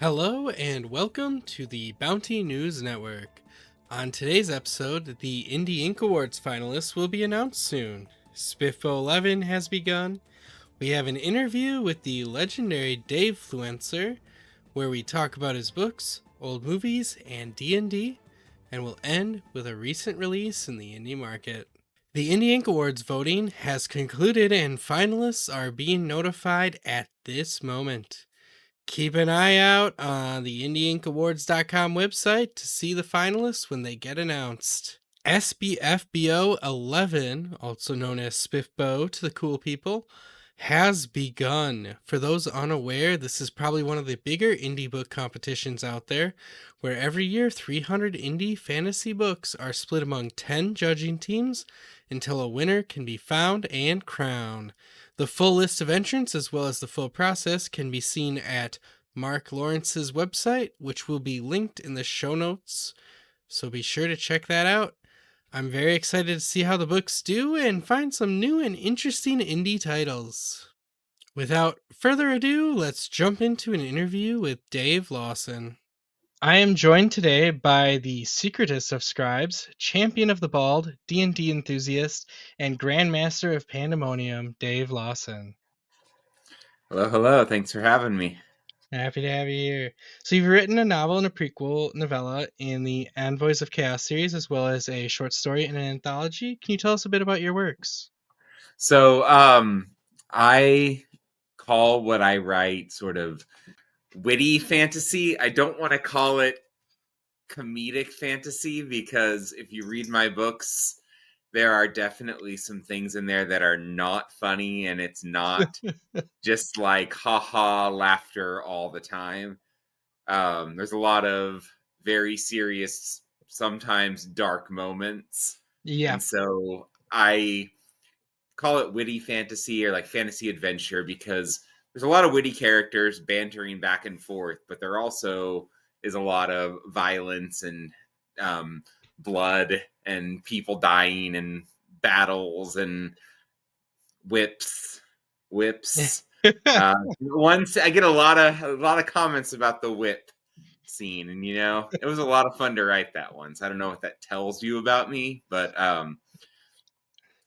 Hello and welcome to the Bounty News Network. On today's episode, the Indie Ink Awards finalists will be announced soon. Spiffo 11 has begun. We have an interview with the legendary Dave Fluencer, where we talk about his books, old movies, and D&D, and we'll end with a recent release in the indie market. The Indie Ink Awards voting has concluded and finalists are being notified at this moment. Keep an eye out on the IndieInkAwards.com website to see the finalists when they get announced. SBFBO 11, also known as Spiffbo to the cool people, has begun. For those unaware, this is probably one of the bigger indie book competitions out there, where every year 300 indie fantasy books are split among 10 judging teams until a winner can be found and crowned. The full list of entrants, as well as the full process, can be seen at Mark Lawrence's website, which will be linked in the show notes, so be sure to check that out. I'm very excited to see how the books do and find some new and interesting indie titles. Without further ado, let's jump into an interview with Dave Lawson. I am joined today by the secretest of scribes, champion of the bald, D&D enthusiast, and grandmaster of pandemonium, Dave Lawson. Hello. Thanks for having me. Happy to have you here. So you've written a novel and a prequel novella in the Envoys of Chaos series, as well as a short story and an anthology. Can you tell us a bit about your works? So, I call what I write sort of witty fantasy. I don't want to call it comedic fantasy because if you read my books, there are definitely some things in there that are not funny, and it's not just like haha laughter all the time. There's a lot of very serious, sometimes dark moments. Yeah. And so I call it witty fantasy or like fantasy adventure because there's a lot of witty characters bantering back and forth, but there also is a lot of violence and blood and people dying and battles and whips. Once I get a lot of comments about the whip scene, and it was a lot of fun to write that one. So I don't know what that tells you about me, but I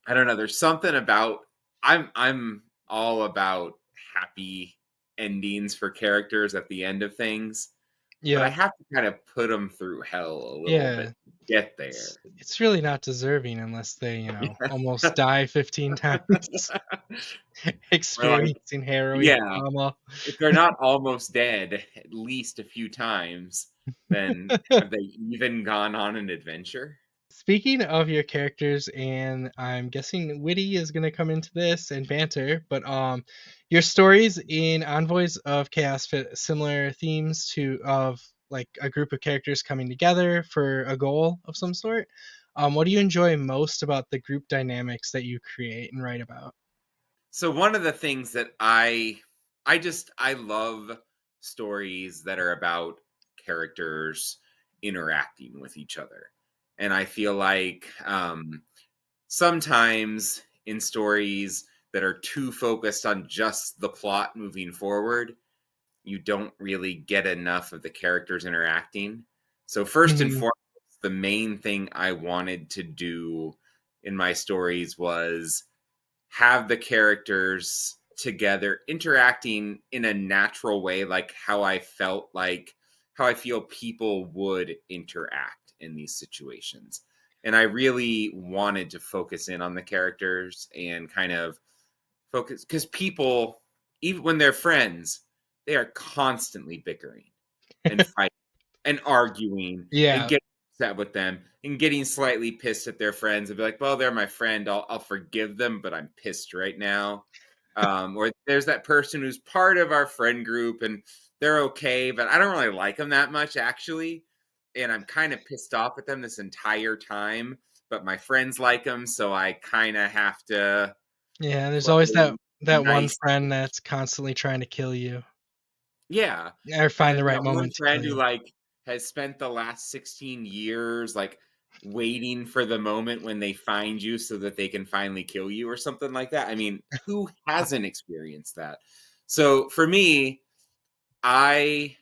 don't know. There's something about I'm all about happy endings for characters at the end of things, but I Yeah. have to kind of put them through hell a little bit Yeah. to get there. It's really not deserving unless they, almost die 15 times, We're like, experiencing harrowing yeah, trauma. if they're not almost dead at least a few times, then have they even gone on an adventure? Speaking of your characters, and I'm guessing witty is going to come into this and banter, but your stories in Envoys of Chaos fit similar themes to of like a group of characters coming together for a goal of some sort. What do you enjoy most about the group dynamics that you create and write about? So one of the things that I love stories that are about characters interacting with each other. And I feel like sometimes in stories that are too focused on just the plot moving forward, you don't really get enough of the characters interacting. So first and Mhm. foremost, the main thing I wanted to do in my stories was have the characters together interacting in a natural way, like how I feel people would interact in these situations. And I really wanted to focus in on the characters and kind of focus, because people, even when they're friends, they are constantly bickering and fighting and arguing and Yeah. getting upset with them and getting slightly pissed at their friends and be like, well, they're my friend. I'll forgive them, but I'm pissed right now. Or there's that person who's part of our friend group and they're okay, but I don't really like them that much actually. And I'm kind of pissed off at them this entire time, but my friends like them. So I kind of have to Yeah, there's always play that one nice. friend that's constantly trying to kill you Yeah. or And find then the right that one moment to friend kill who you. like has spent the last 16 years like waiting for the moment when they find you so that they can finally kill you or something like that. I mean, who hasn't experienced that? So for me, I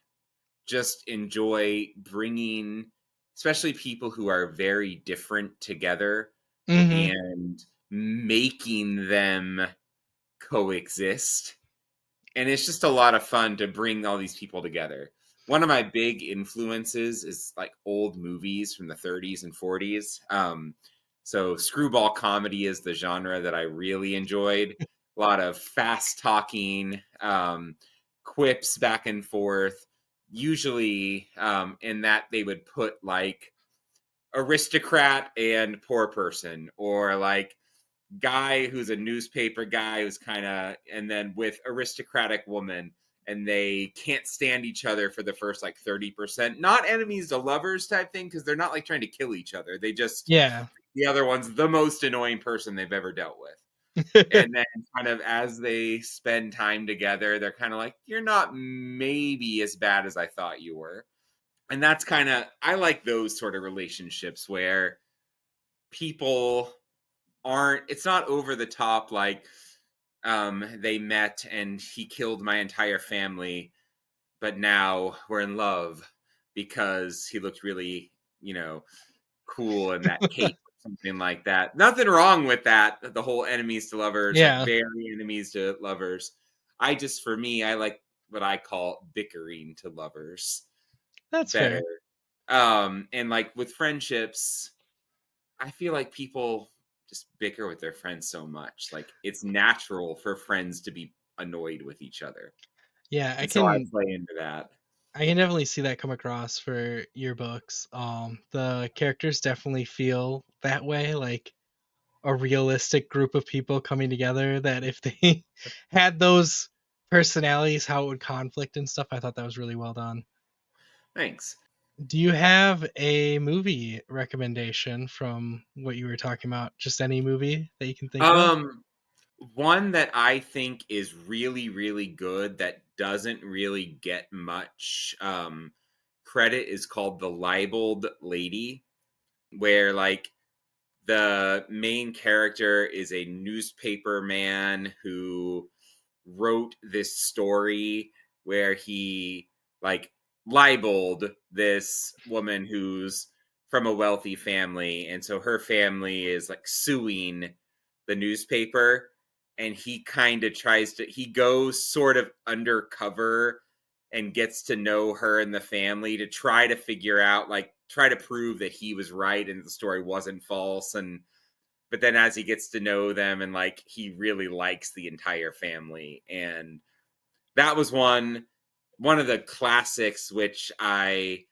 just enjoy bringing, especially people who are very different together Mm-hmm. and making them coexist. And it's just a lot of fun to bring all these people together. One of my big influences is like old movies from the 30s and 40s. So screwball comedy is the genre that I really enjoyed. A lot of fast talking, quips back and forth. Usually, in that they would put like aristocrat and poor person, or like guy who's a newspaper guy who's kind of, and then with aristocratic woman, and they can't stand each other for the first like 30%, not enemies to lovers type thing, because they're not like trying to kill each other, they just, Yeah. the other one's the most annoying person they've ever dealt with. And then kind of as they spend time together, they're kind of like, you're not maybe as bad as I thought you were. And that's kind of, I like those sort of relationships where people aren't, it's not over the top like, they met and he killed my entire family, but now we're in love because he looked really, cool in that cape or something like that. Nothing wrong with that. The whole enemies to lovers, like Yeah, very enemies to lovers. I just, for me, I like what I call bickering to lovers that's better. fair. And like with friendships, I feel like people just bicker with their friends so much. Like it's natural for friends to be annoyed with each other. Yeah, And so I play into that. I can definitely see that come across for your books. The characters definitely feel that way, like a realistic group of people coming together that if they had those personalities, how it would conflict and stuff. I thought that was really well done. Thanks. Do you have a movie recommendation from what you were talking about? Just any movie that you can think of? Um, One that I think is really, really good that doesn't really get much credit is called The Libeled Lady, where like the main character is a newspaper man who wrote this story where he like libeled this woman who's from a wealthy family, and so her family is like suing the newspaper, and he kind of tries to, he goes sort of undercover and gets to know her and the family to try to figure out, like try to prove that he was right and the story wasn't false. And but then as he gets to know them, and like he really likes the entire family. And that was one of the classics, which I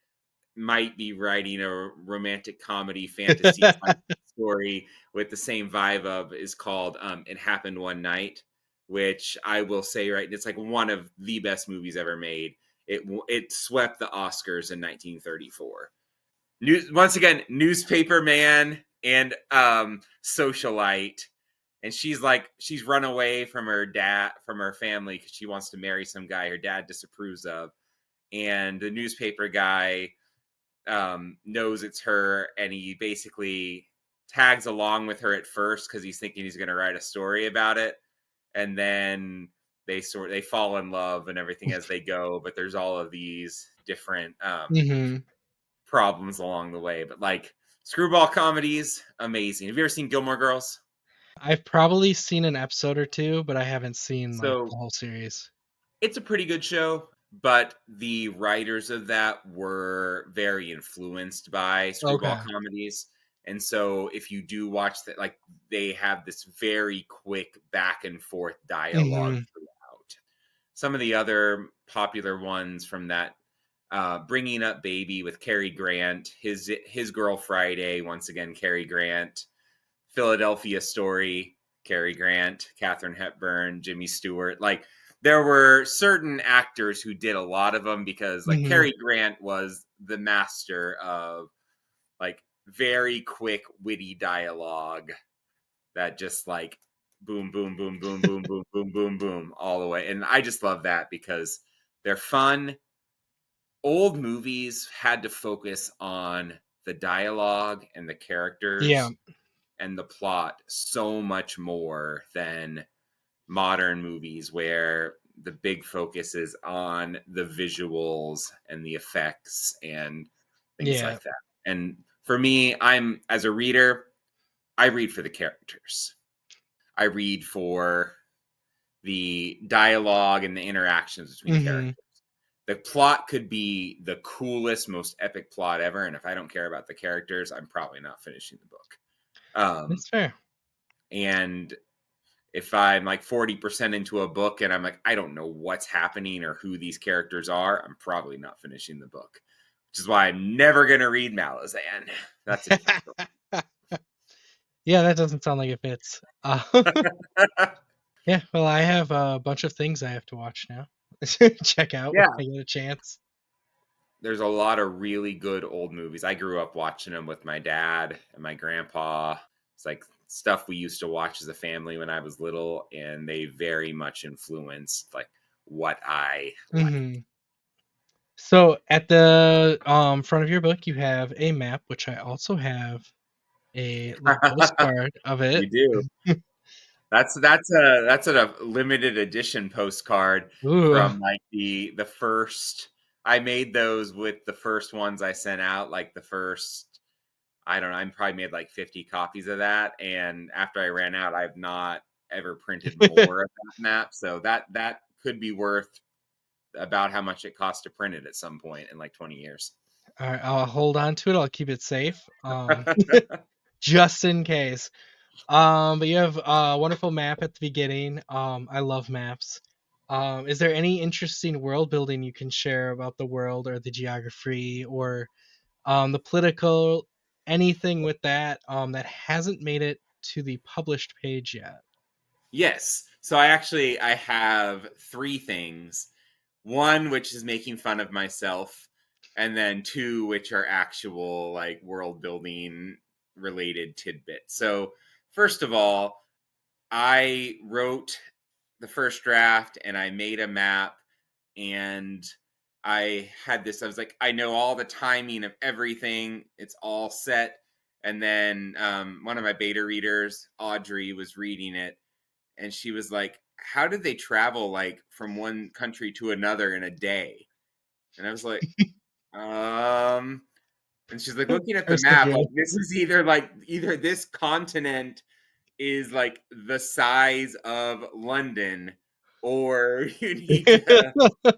might be writing a romantic comedy fantasy type story with the same vibe of, is called It Happened One Night, which I will say, right, it's like one of the best movies ever made. It swept the Oscars in 1934. Once again, newspaper man and socialite, and she's run away from her dad, from her family, because she wants to marry some guy her dad disapproves of, and the newspaper guy knows it's her, and he basically tags along with her at first because he's thinking he's going to write a story about it, and then they fall in love and everything as they go, but there's all of these different Hmm. problems along the way. But like screwball comedies, amazing. Have you ever seen Gilmore Girls? I've probably seen an episode or two, but I haven't seen like So the whole series. it's a pretty good show, but the writers of that were very influenced by screwball Okay. comedies. And so if you do watch that, like they have this very quick back and forth dialogue Hmm. throughout. Some of the other popular ones from that, Bringing Up Baby with Cary Grant, his Girl Friday, once again Cary Grant, Philadelphia Story, Cary Grant, Katharine Hepburn, Jimmy Stewart. Like there were certain actors who did a lot of them, because like Hmm. Cary Grant was the master of like very quick, witty dialogue that just like boom, boom, boom, boom, boom, boom, boom, boom, boom, all the way. And I just love that because they're fun. Old movies had to focus on the dialogue and the Yeah. characters and the plot so much more than modern movies, where the big focus is on the visuals and the effects and things Yeah. like that. And for me, as a reader, I read for the characters. I read for the dialogue and the interactions between Mm-hmm. characters. The plot could be the coolest, most epic plot ever, and if I don't care about the characters, I'm probably not finishing the book. That's fair. And if I'm like 40% into a book and I'm like, I don't know what's happening or who these characters are, I'm probably not finishing the book. Which is why I'm never going to read Malazan. That's a different Yeah, that doesn't sound like it fits. story. Yeah, well, I have a bunch of things I have to watch now. Check out when Yeah. I get a chance. There's a lot of really good old movies. I grew up watching them with my dad and my grandpa. It's like stuff we used to watch as a family when I was little, and they very much influenced like what I like. Hmm. So at the front of your book, you have a map, which I also have a little postcard of it. You do. That's a limited edition postcard Ooh. from like the first. I made those with the first ones I sent out, like the first. I don't know. I probably made like 50 copies of that, and after I ran out, I've not ever printed more of that map. So that could be worth about how much it costs to print it at some point in like 20 years. All right, I'll hold on to it. I'll keep it safe, just in case. But you have a wonderful map at the beginning. I love maps. Is there any interesting world building you can share about the world or the geography or the political, anything with that that hasn't made it to the published page yet? Yes. So I have three things. One which is making fun of myself, and then two which are actual like world building related tidbits. So first of all, I wrote the first draft and I made a map, and I was like, I know all the timing of everything. It's all set. And then one of my beta readers, Audrey, was reading it, and she was like, how did they travel like from one country to another in a day? And I was like, um and she's like, looking at the map, like Persevere. this is either this continent is like the size of London, or you need to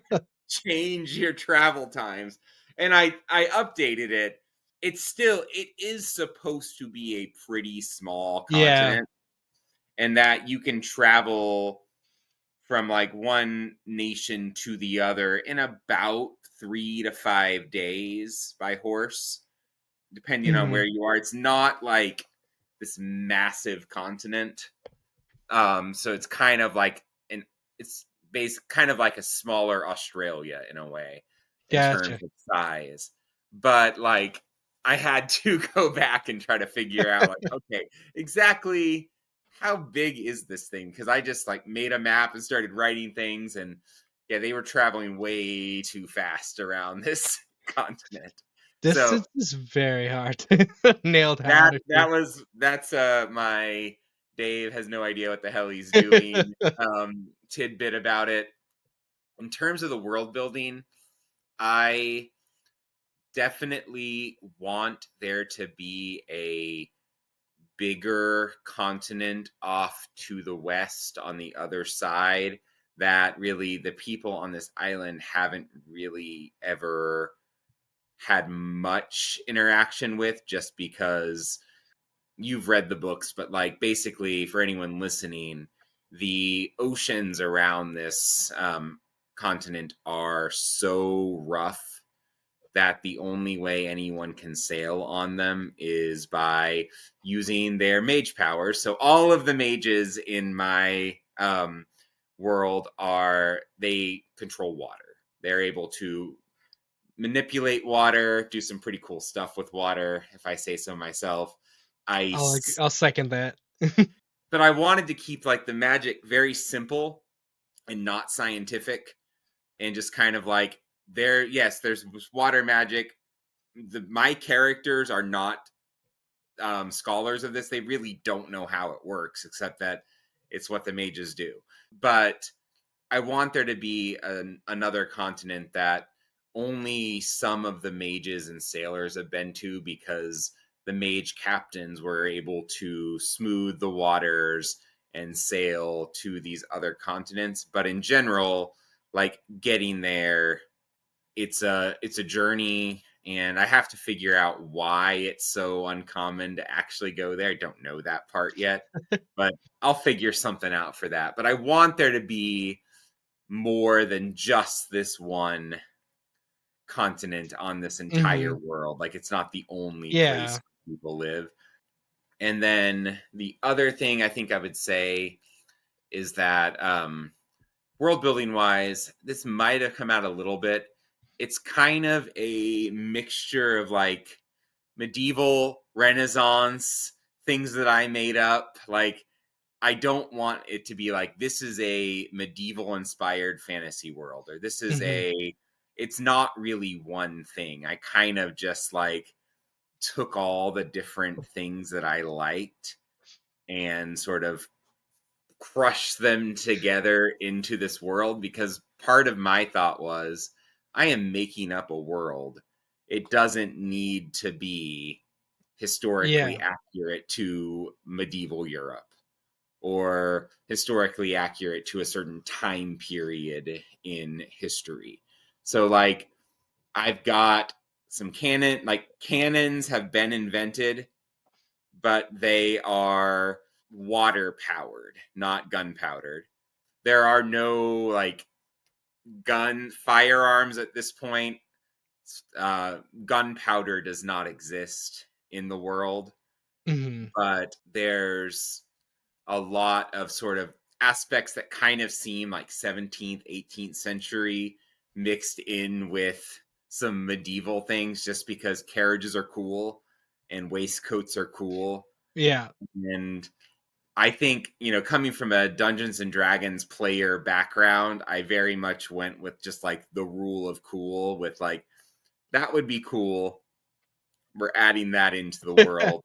change your travel times. And I updated it. It is supposed to be a pretty small Yeah. continent, and that you can travel from like one nation to the other in about 3 to 5 days by horse, depending on Hmm. where you are. It's not like this massive continent. So it's kind of like it's kind of like a smaller Australia in a way in terms Gotcha. of size. But like I had to go back and try to figure out like, okay, exactly how big is this thing? Because I just like made a map and started writing things, and yeah, they were traveling way too fast around this continent. So Distance is very hard to nail down. that's my Dave has no idea what the hell he's doing tidbit about it. In terms of the world building, I definitely want there to be a bigger continent off to the west on the other side that really the people on this island haven't really ever had much interaction with, just because you've read the books, but like basically for anyone listening, the oceans around this continent are so rough that the only way anyone can sail on them is by using their mage powers. So all of the mages in my world they control water. They're able to manipulate water, do some pretty cool stuff with water, if I say so myself. Ice. I'll second that. But I wanted to keep like the magic very simple and not scientific, and just kind of like there's water magic. My characters are not scholars of this. They really don't know how it works, except that it's what the mages do. But I want there to be another continent that only some of the mages and sailors have been to, because the mage captains were able to smooth the waters and sail to these other continents. But in general, like getting there, it's a journey, and I have to figure out why it's so uncommon to actually go there. I don't know that part yet, but I'll figure something out for that. But I want there to be more than just this one continent on this entire Hmm. world. Like, it's not the only Yeah. place people live. And then the other thing I think I would say is that world building wise, this might have come out a little bit. It's kind of a mixture of like medieval, Renaissance, things that I made up. Like, I don't want it to be like this is a medieval inspired fantasy world, or this is Hmm. it's not really one thing. I kind of just like took all the different things that I liked and sort of crushed them together into this world, because part of my thought was I am making up a world. It doesn't need to be Yeah. historically accurate to medieval Europe or historically accurate to a certain time period in history. So, like, I've got some cannons have been invented, but they are water powered, not gunpowdered. There are no like gun firearms at this point. Gunpowder does not exist in the world, Hmm. but there's a lot of sort of aspects that kind of seem like 17th, 18th century mixed in with some medieval things, just because carriages are cool and waistcoats are cool. Yeah. And I think, coming from a Dungeons and Dragons player background, I very much went with just like the rule of cool, with like, that would be cool. We're adding that into the world.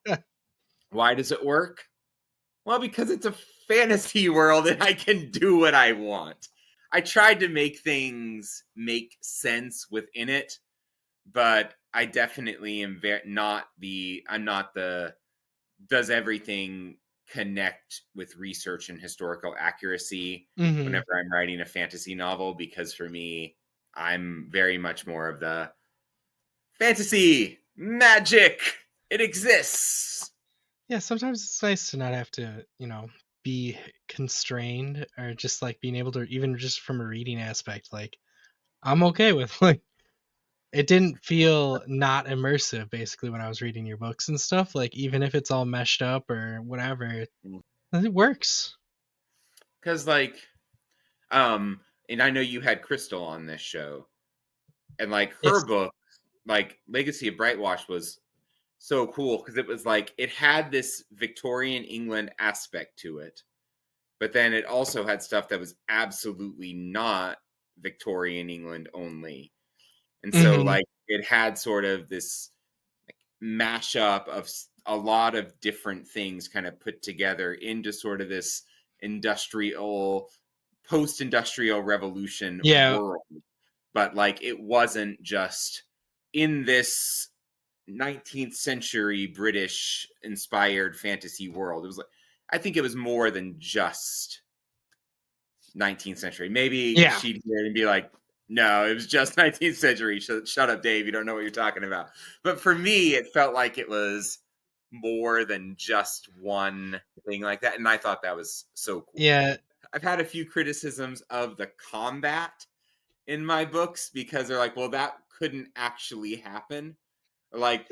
Why does it work? Well, because it's a fantasy world and I can do what I want. I tried to make things make sense within it, but I definitely am I'm not the does everything connect with research and historical accuracy Hmm. whenever I'm writing a fantasy novel, because for me, I'm very much more of the fantasy magic. It exists. Yeah, sometimes it's nice to not have to, be constrained, or just like being able to, even just from a reading aspect, like I'm okay with like it didn't feel not immersive basically when I was reading your books and stuff, like even if it's all meshed up or whatever, it works. Because um and I know you had Crystal on this show, and like her Yes. book, like Legacy of Brightwash, was so cool because it was like it had this Victorian England aspect to it, but then it also had stuff that was absolutely not Victorian England only. And so Hmm. like it had sort of this mashup of a lot of different things kind of put together into sort of this industrial post-industrial revolution Yeah. world. But like it wasn't just in this 19th century British inspired fantasy world. It was like, I think it was more than just 19th century. Maybe Yeah. she'd hear it and be like, no, it was just 19th century. Shut up, Dave. You don't know what you're talking about. But for me, it felt like it was more than just one thing like that. And I thought that was so cool. Yeah. I've had a few criticisms of the combat in my books because they're like, well, that couldn't actually happen. Like,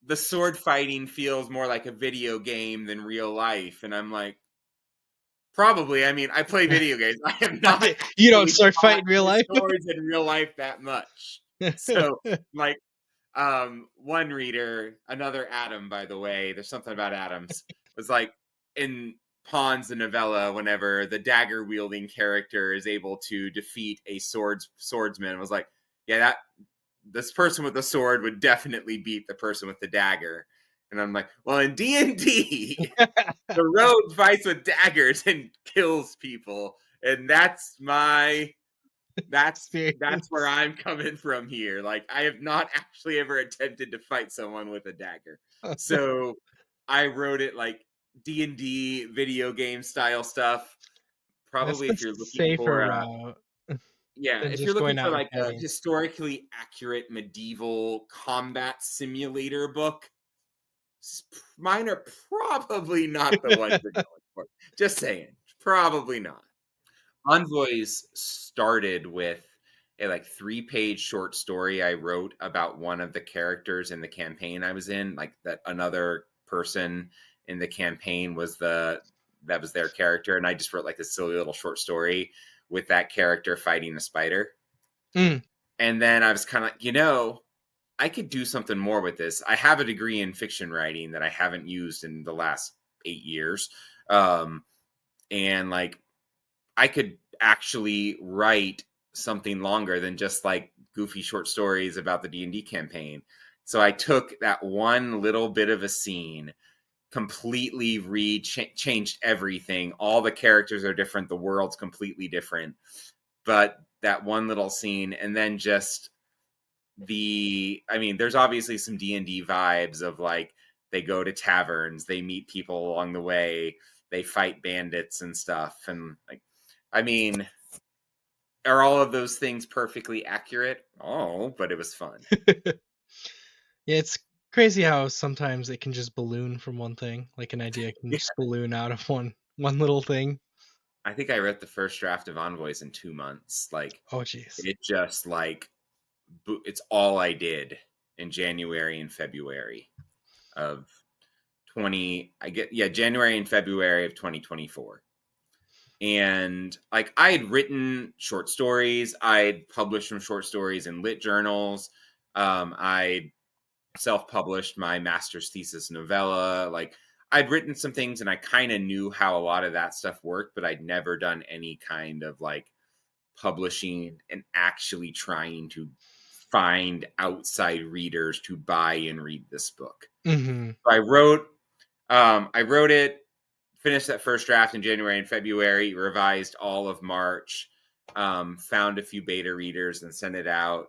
the sword fighting feels more like a video game than real life. And I'm like, probably. I mean, I play video games. I have not You don't actually start fought fighting real with life. swords in real life that much. So, like, one reader, another Adam, by the way, there's something about Adams, was like, in Pawns, the novella, whenever the dagger wielding character is able to defeat a swordsman, was like, yeah, that this person with the sword would definitely beat the person with the dagger. And I'm like, well, in D&D, the rogue fights with daggers and kills people. And that's where Experience. I'm coming from here. Like, I have not actually ever attempted to fight someone with a dagger. So I wrote it like D&D video game style stuff. That's Probably the if you're looking safer for route than if you're just looking going for out and like a fighting. historically accurate medieval combat simulator book, mine are probably not the ones you're going for. Just saying, probably not. Envoys started with a like 3-page short story I wrote about one of the characters in the campaign I was in, like that another person in the campaign was that was their character, and I just wrote like this silly little short story with that character fighting a spider. Mm. And then I was kind of like, I could do something more with this. I have a degree in fiction writing that I haven't used in the last 8 years. And like I could actually write something longer than just like goofy short stories about the D&D campaign. So I took that one little bit of a scene, completely changed everything. All the characters are different. The world's completely different. But that one little scene, and then just there's obviously some D&D vibes of like they go to taverns, they meet people along the way, they fight bandits and stuff. And like, I mean, are all of those things perfectly accurate? Oh, but it was fun. Yeah, it's crazy how sometimes it can just balloon from one thing. Like an idea can Yeah. just balloon out of one little thing. I think I wrote the first draft of Envoys in 2 months. Like, Oh jeez. it just like, it's all I did in January and February of January and February of 2024. And like I had written short stories, I'd published some short stories in lit journals. I self-published my master's thesis novella. Like I'd written some things and I kind of knew how a lot of that stuff worked, but I'd never done any kind of like publishing and actually trying to find outside readers to buy and read this book. Mm-hmm. So I wrote it, finished that first draft in January and February, revised all of March, found a few beta readers and sent it out.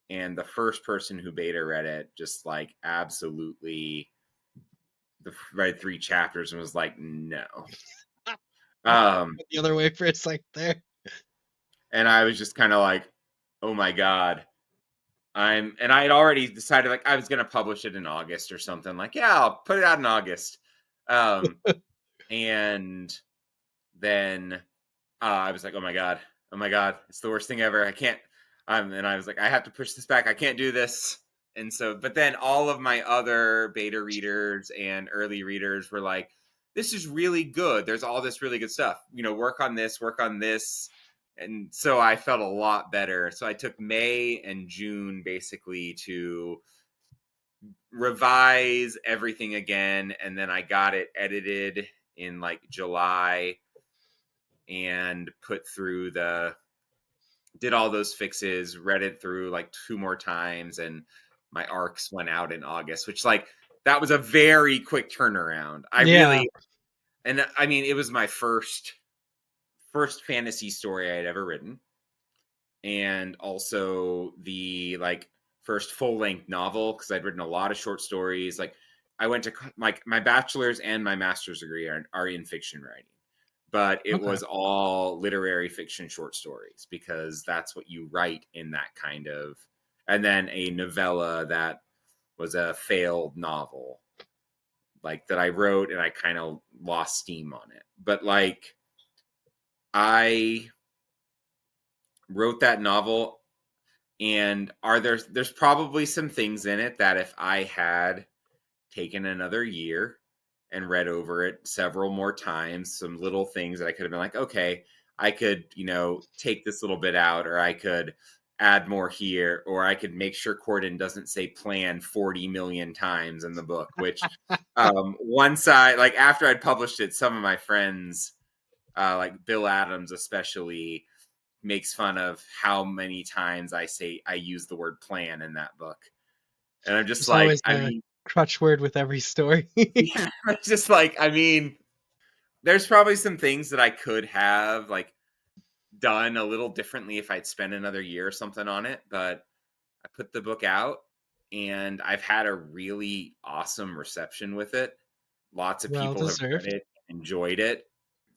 And the first person who beta read it just like absolutely read 3 chapters and was like, no. The other way for a sec there. And I was just kind of like, oh my God. I had already decided like I was going to publish it in August or something. Like, yeah, I'll put it out in August. And then I was like, oh my God, it's the worst thing ever. I can't. And I was like, I have to push this back. I can't do this. And so, but then all of my other beta readers and early readers were like, this is really good. There's all this really good stuff. Work on this, work on this. And so I felt a lot better. So I took May and June basically to revise everything again. And then I got it edited in like July and did all those fixes, read it through like 2 more times, and my arcs went out in August, which like that was a very quick turnaround. Yeah. It was my first fantasy story I had ever written, and also the like first full-length novel, because I'd written a lot of short stories. Like I went to like my bachelor's and my master's degree are in fiction writing, but it Okay. was all literary fiction short stories because that's what you write in that kind of, and then a novella that was a failed novel like that I wrote, and I kind of lost steam on it. But like I wrote that novel, and there's probably some things in it that if I had taken another year and read over it several more times, some little things that I could have been like, okay, I could, take this little bit out, or I could add more here, or I could make sure Corden doesn't say plan 40 million times in the book, which one side, like after I'd published it, some of my friends, like Bill Adams especially, makes fun of how many times I use the word plan in that book. And I'm just There's like, always a crutch word with every story. yeah, it's just like, there's probably some things that I could have like done a little differently if I'd spent another year or something on it, but I put the book out and I've had a really awesome reception with it. Lots of Well people have read deserved. it, enjoyed it.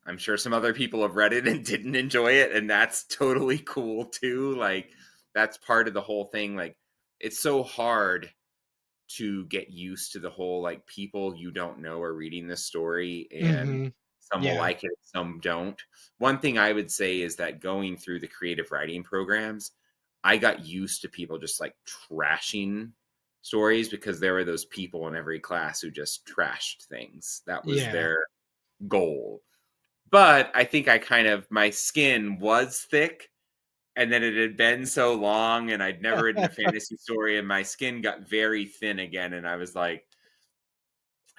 I'm sure some other people have read it and didn't enjoy it, and that's totally cool too. Like, that's part of the whole thing. Like, it's so hard to get used to the whole like people you don't know are reading this story, and Mm-hmm. some will Yeah. like it, some don't. One thing I would say is that going through the creative writing programs, I got used to people just like trashing stories because there were those people in every class who just trashed things. That was Yeah. their goal. But I think I kind of, my skin was thick, and then it had been so long and I'd never written a fantasy story, and my skin got very thin again, and I was like,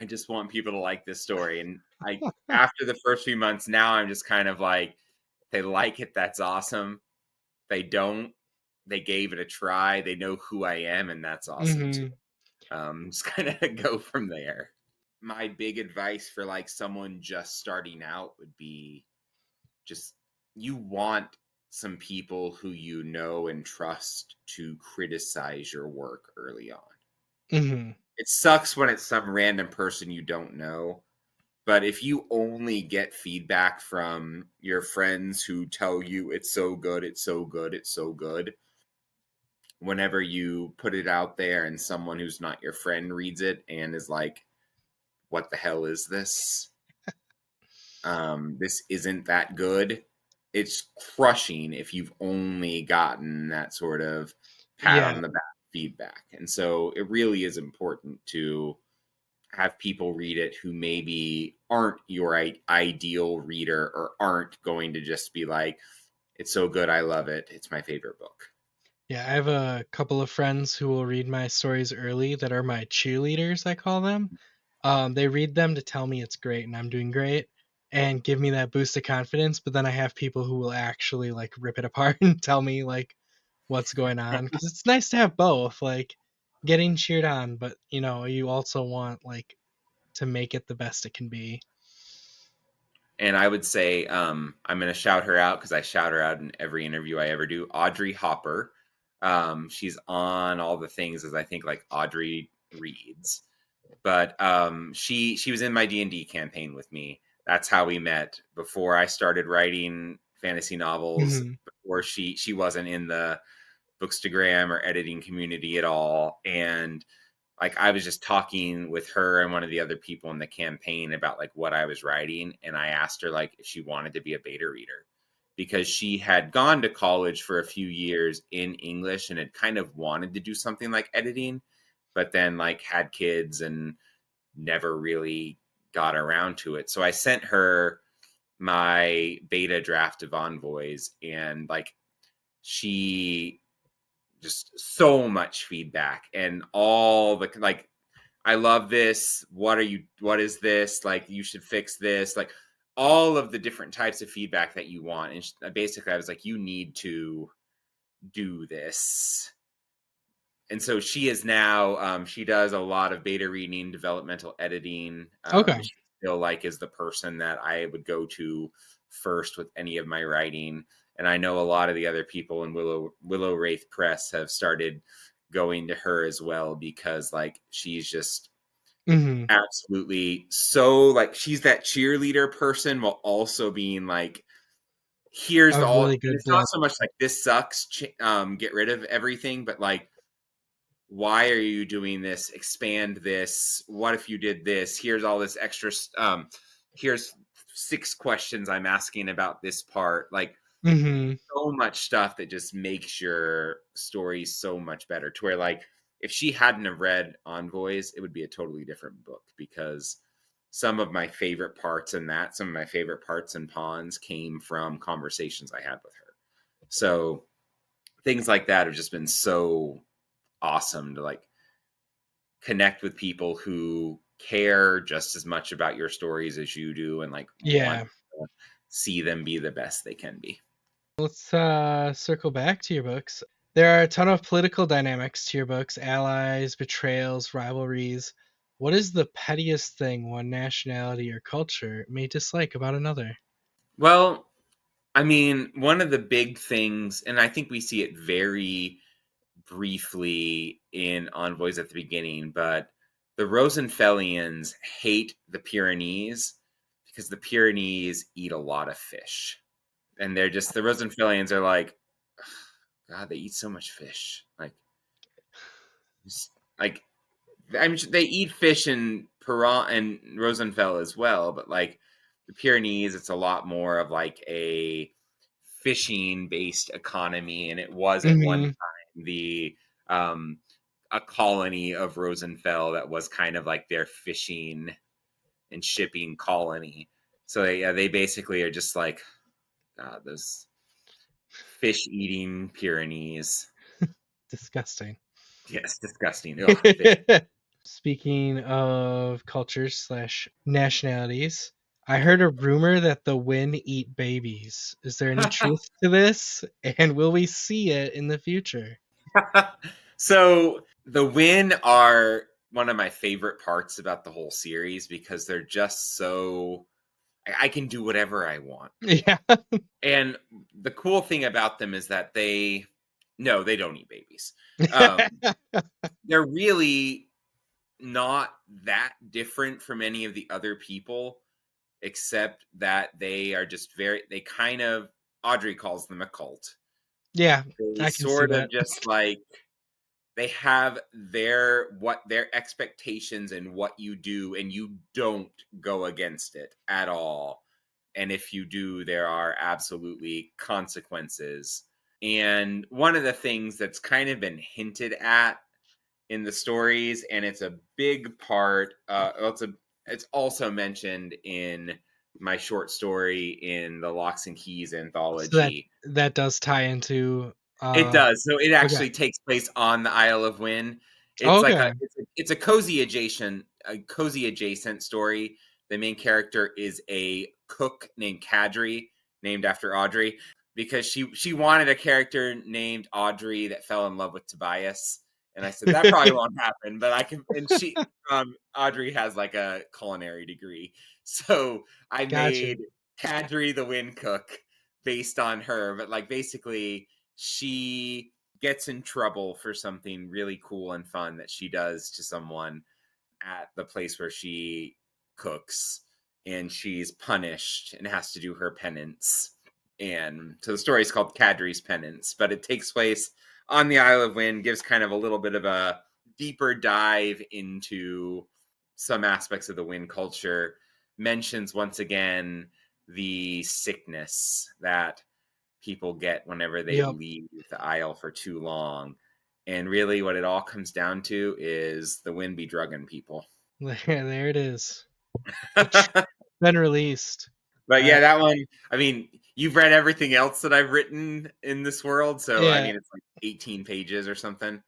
I just want people to like this story. And I, after the first few months, now I'm just kind of like, they like it, that's awesome. They don't, they gave it a try. They know who I am, and that's awesome too. Mm-hmm. Just kind of go from there. My big advice for like someone just starting out would be just, you want some people who you know and trust to criticize your work early on. Mm-hmm. It sucks when it's some random person you don't know, but if you only get feedback from your friends who tell you it's so good, it's so good, it's so good, whenever you put it out there and someone who's not your friend reads it and is like, what the hell is this? This isn't that good. It's crushing if you've only gotten that sort of pat Yeah. on the back feedback. And so it really is important to have people read it who maybe aren't your ideal reader, or aren't going to just be like, it's so good, I love it, it's my favorite book. Yeah, I have a couple of friends who will read my stories early that are my cheerleaders, I call them. They read them to tell me it's great and I'm doing great and give me that boost of confidence. But then I have people who will actually like rip it apart and tell me like what's going on because it's nice to have both, like getting cheered on, but you also want like to make it the best it can be. And I would say, I'm going to shout her out because I shout her out in every interview I ever do. Audrey Hopper. She's on all the things as I think like Audrey reads, but she was in my D&D campaign with me. That's how we met before I started writing fantasy novels. Hmm. Before she wasn't in the bookstagram or editing community at all, and like I was just talking with her and one of the other people in the campaign about like what I was writing, and I asked her like if she wanted to be a beta reader, because she had gone to college for a few years in English and had kind of wanted to do something like editing, but then like had kids and never really got around to it. So I sent her my beta draft of Envoys, and like she just so much feedback and all the like, I love this, what is this, like you should fix this, like all of the different types of feedback that you want. And basically I was like, you need to do this. And so she is now, she does a lot of beta reading, developmental editing. Okay. She still like is the person that I would go to first with any of my writing. And I know a lot of the other people in Willow Wraith Press have started going to her as well, because like she's just Hmm. absolutely so like, she's that cheerleader person while also being like, here's A the all, really and good it's not blend. so much like this sucks, get rid of everything, but like, why are you doing this, expand this, what if you did this, here's all this extra here's 6 questions I'm asking about this part, like Hmm. so much stuff that just makes your story so much better, to where like if she hadn't have read Envoys, it would be a totally different book, because some of my favorite parts in that, some of my favorite parts in Pawns came from conversations I had with her. So things like that have just been so awesome, to like connect with people who care just as much about your stories as you do, and like want Yeah. to see them be the best they can be. Let's circle back to your books. There are a ton of political dynamics to your books: allies, betrayals, rivalries. What is the pettiest thing one nationality or culture may dislike about another? Well, I mean, one of the big things, and I think we see it very briefly in Envoys at the beginning, but the Rosenfellians hate the Pyrenees because the Pyrenees eat a lot of fish. And they're just, the Rosenfellians are like, God, they eat so much fish. Like, I'm sure they eat fish in Perron and Rosenfeld as well, but like the Pyrenees, it's a lot more of like a fishing based economy, and it was at one Hmm. time the um, a colony of Rosenfeld that was kind of like their fishing and shipping colony. So they basically are just like, God, those fish eating Pyrenees. Disgusting. Yes, disgusting. Ugh, fish. Speaking of cultures slash nationalities, I heard a rumor that the Win eat babies. Is there any truth to this? And will we see it in the future? So the Win are one of my favorite parts about the whole series because they're just so I can do whatever I want. Yeah. And the cool thing about them is that they don't eat babies. Um, they're really not that different from any of the other people, except that they are just they kind of, Audrey calls them a cult. Yeah, They I can see sort of that. just like, they have their expectations and what you do, and you don't go against it at all. And if you do, there are absolutely consequences. And one of the things that's kind of been hinted at in the stories, and it's a big part, it's also mentioned in my short story in the Locks and Keys So that anthology. that does tie into It does. So it okay. actually takes place on the Isle of Wind. It's like Okay. it's a cozy adjacent story. The main character is a cook named Kadri, named after Audrey, because she wanted a character named Audrey that fell in love with Tobias. And I said that probably won't happen, but I can. And Audrey has like a culinary degree, so I Gotcha. made Kadri the Wind Cook based on her. But like basically, she gets in trouble for something really cool and fun that she does to someone at the place where she cooks, and she's punished and has to do her penance. And so the story is called Kadri's Penance, but it takes place on the Isle of Wind, gives kind of a little bit of a deeper dive into some aspects of the Wind culture, mentions once again the sickness that people get whenever they Yep. leave the Isle for too long. And really, what it all comes down to is the Wind be drugging people. There it is. It's been released. But Uh, yeah, that one, I mean, you've read everything else that I've written in this world. So, I yeah. mean, it's like 18 pages or something.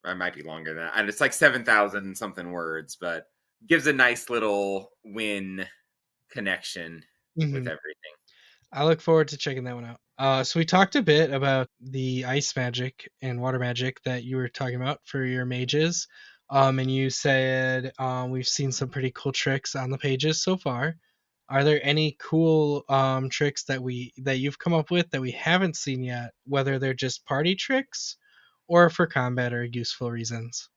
Or it might be longer than that. And it's like 7,000 something words, but gives a nice little win connection with Mhm. everything. I look forward to checking that one out. So we talked a bit about the ice magic and water magic that you were talking about for your mages. And you said we've seen some pretty cool tricks on the pages so far. Are there any cool tricks that you've come up with that we haven't seen yet, whether they're just party tricks or for combat or useful reasons?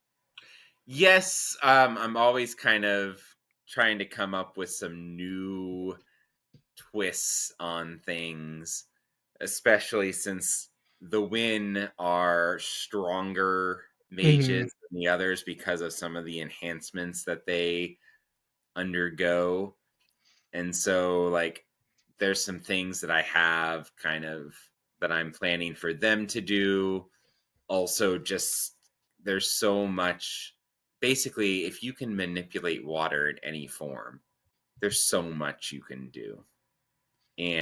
Yes, I'm always kind of trying to come up with some new twists on things, especially since the Win are stronger Hmm. mages than the others because of some of the enhancements that they undergo. And so, like, there's some things that I have kind of that I'm planning for them to do. Also, just there's so much. Basically, if you can manipulate water in any form, there's so much you can do.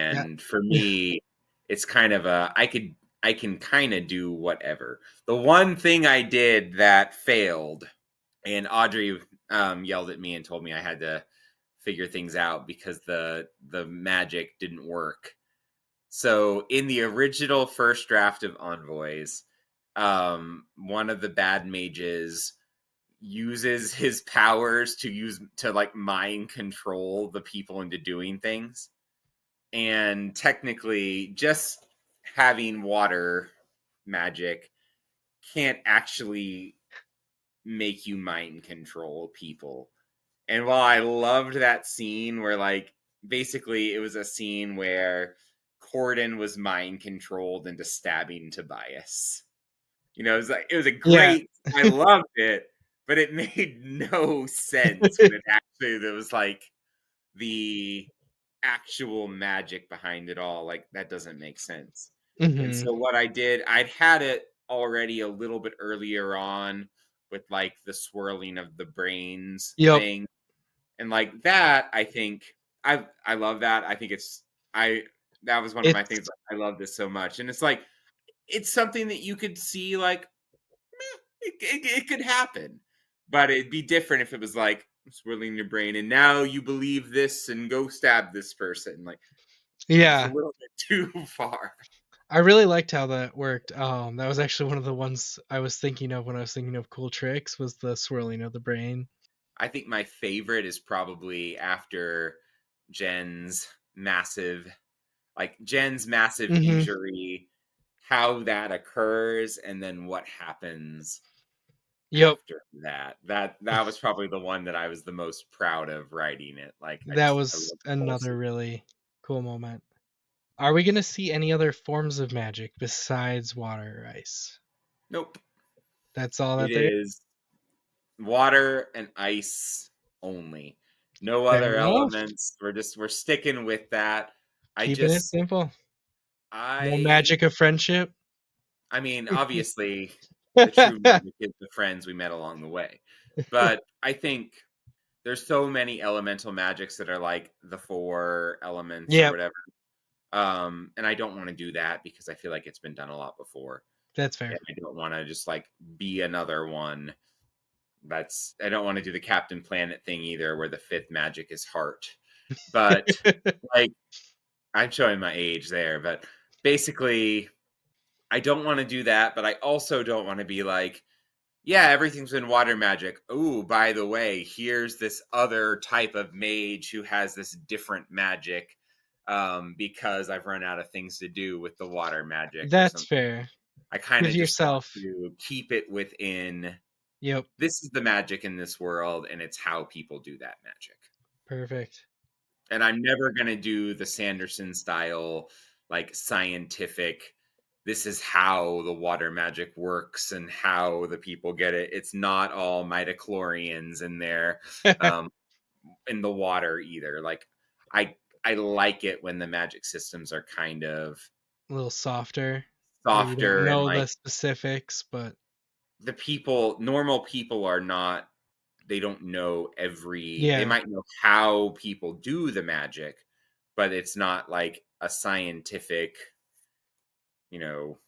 Yeah. And for me, it's kind of I can kind of do whatever. The one thing I did that failed, and Audrey yelled at me and told me I had to figure things out because the magic didn't work. So in the original first draft of Envoys, one of the bad mages uses his powers to like mind control the people into doing things. And technically, just having water magic can't actually make you mind control people. And while I loved that scene where, like, basically it was a scene where Corden was mind controlled into stabbing Tobias. You know, it was a Yeah. great, I loved it, but it made no sense when it actually, there was like the actual magic behind it all. Like, that doesn't make sense. And Hmm. so what I did, I'd had it already a little bit earlier on with like the swirling of the brains Yep. thing. And like that, I think I love that. I think I that was one of my It's things. Like, I love this so much. And it's like it's something that you could see like it could happen. But it'd be different if it was like swirling your brain and now you believe this and go stab this person. Like, it's a yeah. little bit too far. I really liked how that worked. That was actually one of the ones I was thinking of when I was thinking of cool tricks was the swirling of the brain. I think my favorite is probably after Jen's massive Jen's massive Hmm. injury, how that occurs, and then what happens Yep. after that. That was probably the one that I was the most proud of writing it. Like, That I was love the whole another scene. really cool moment. Are we gonna see any other forms of magic besides water or ice? Nope. That's all It that there is? is water and ice only. No Fair other enough. elements. We're sticking with that. I Keeping it just simple. No I magic of friendship. I mean, obviously, the true magic is the friends we met along the way. But I think there's so many elemental magics that are like the four elements or Yep, whatever. And I don't want to do that because I feel like it's been done a lot before. that's And fair. I don't want to just like be another one. I don't want to do the Captain Planet thing either, where the fifth magic is heart. But like, I'm showing my age there, but basically, I don't want to do that, but I also don't want to be like, yeah, everything's been water magic. Ooh, by the way, here's this other type of mage who has this different magic because I've run out of things to do with the water magic or That's something. fair. I kind Give of just want yourself. to keep it within Yep, this is the magic in this world, and it's how people do that magic. perfect. And I'm never going to do the Sanderson style, like scientific, this is how the water magic works and how the people get it. It's not all midichlorians in there, A um, in the water either. Like, I, I like it when the magic systems are kind of little softer, where you don't softer and know like the specifics, but normal people are not, they don't know they yeah. might know how people do the magic, but it's not like a scientific, you know,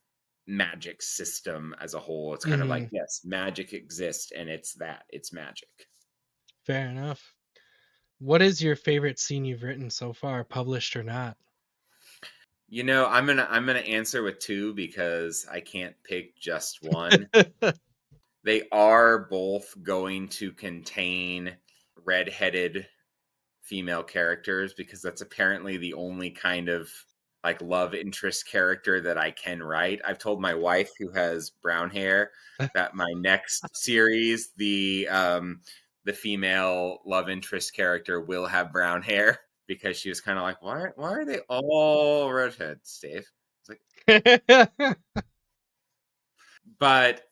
magic system as a whole. It's kind of like, Hmm. yes, magic exists and it's magic. Fair enough. What is your favorite scene you've written so far, published or not? You know, I'm gonna answer with two because I can't pick just one. They are both going to contain redheaded female characters because that's apparently the only kind of like love interest character that I can write. I've told my wife who has brown hair that my next series, the female love interest character will have brown hair because she was kind of like, why are they all redheads, Dave? It's like, but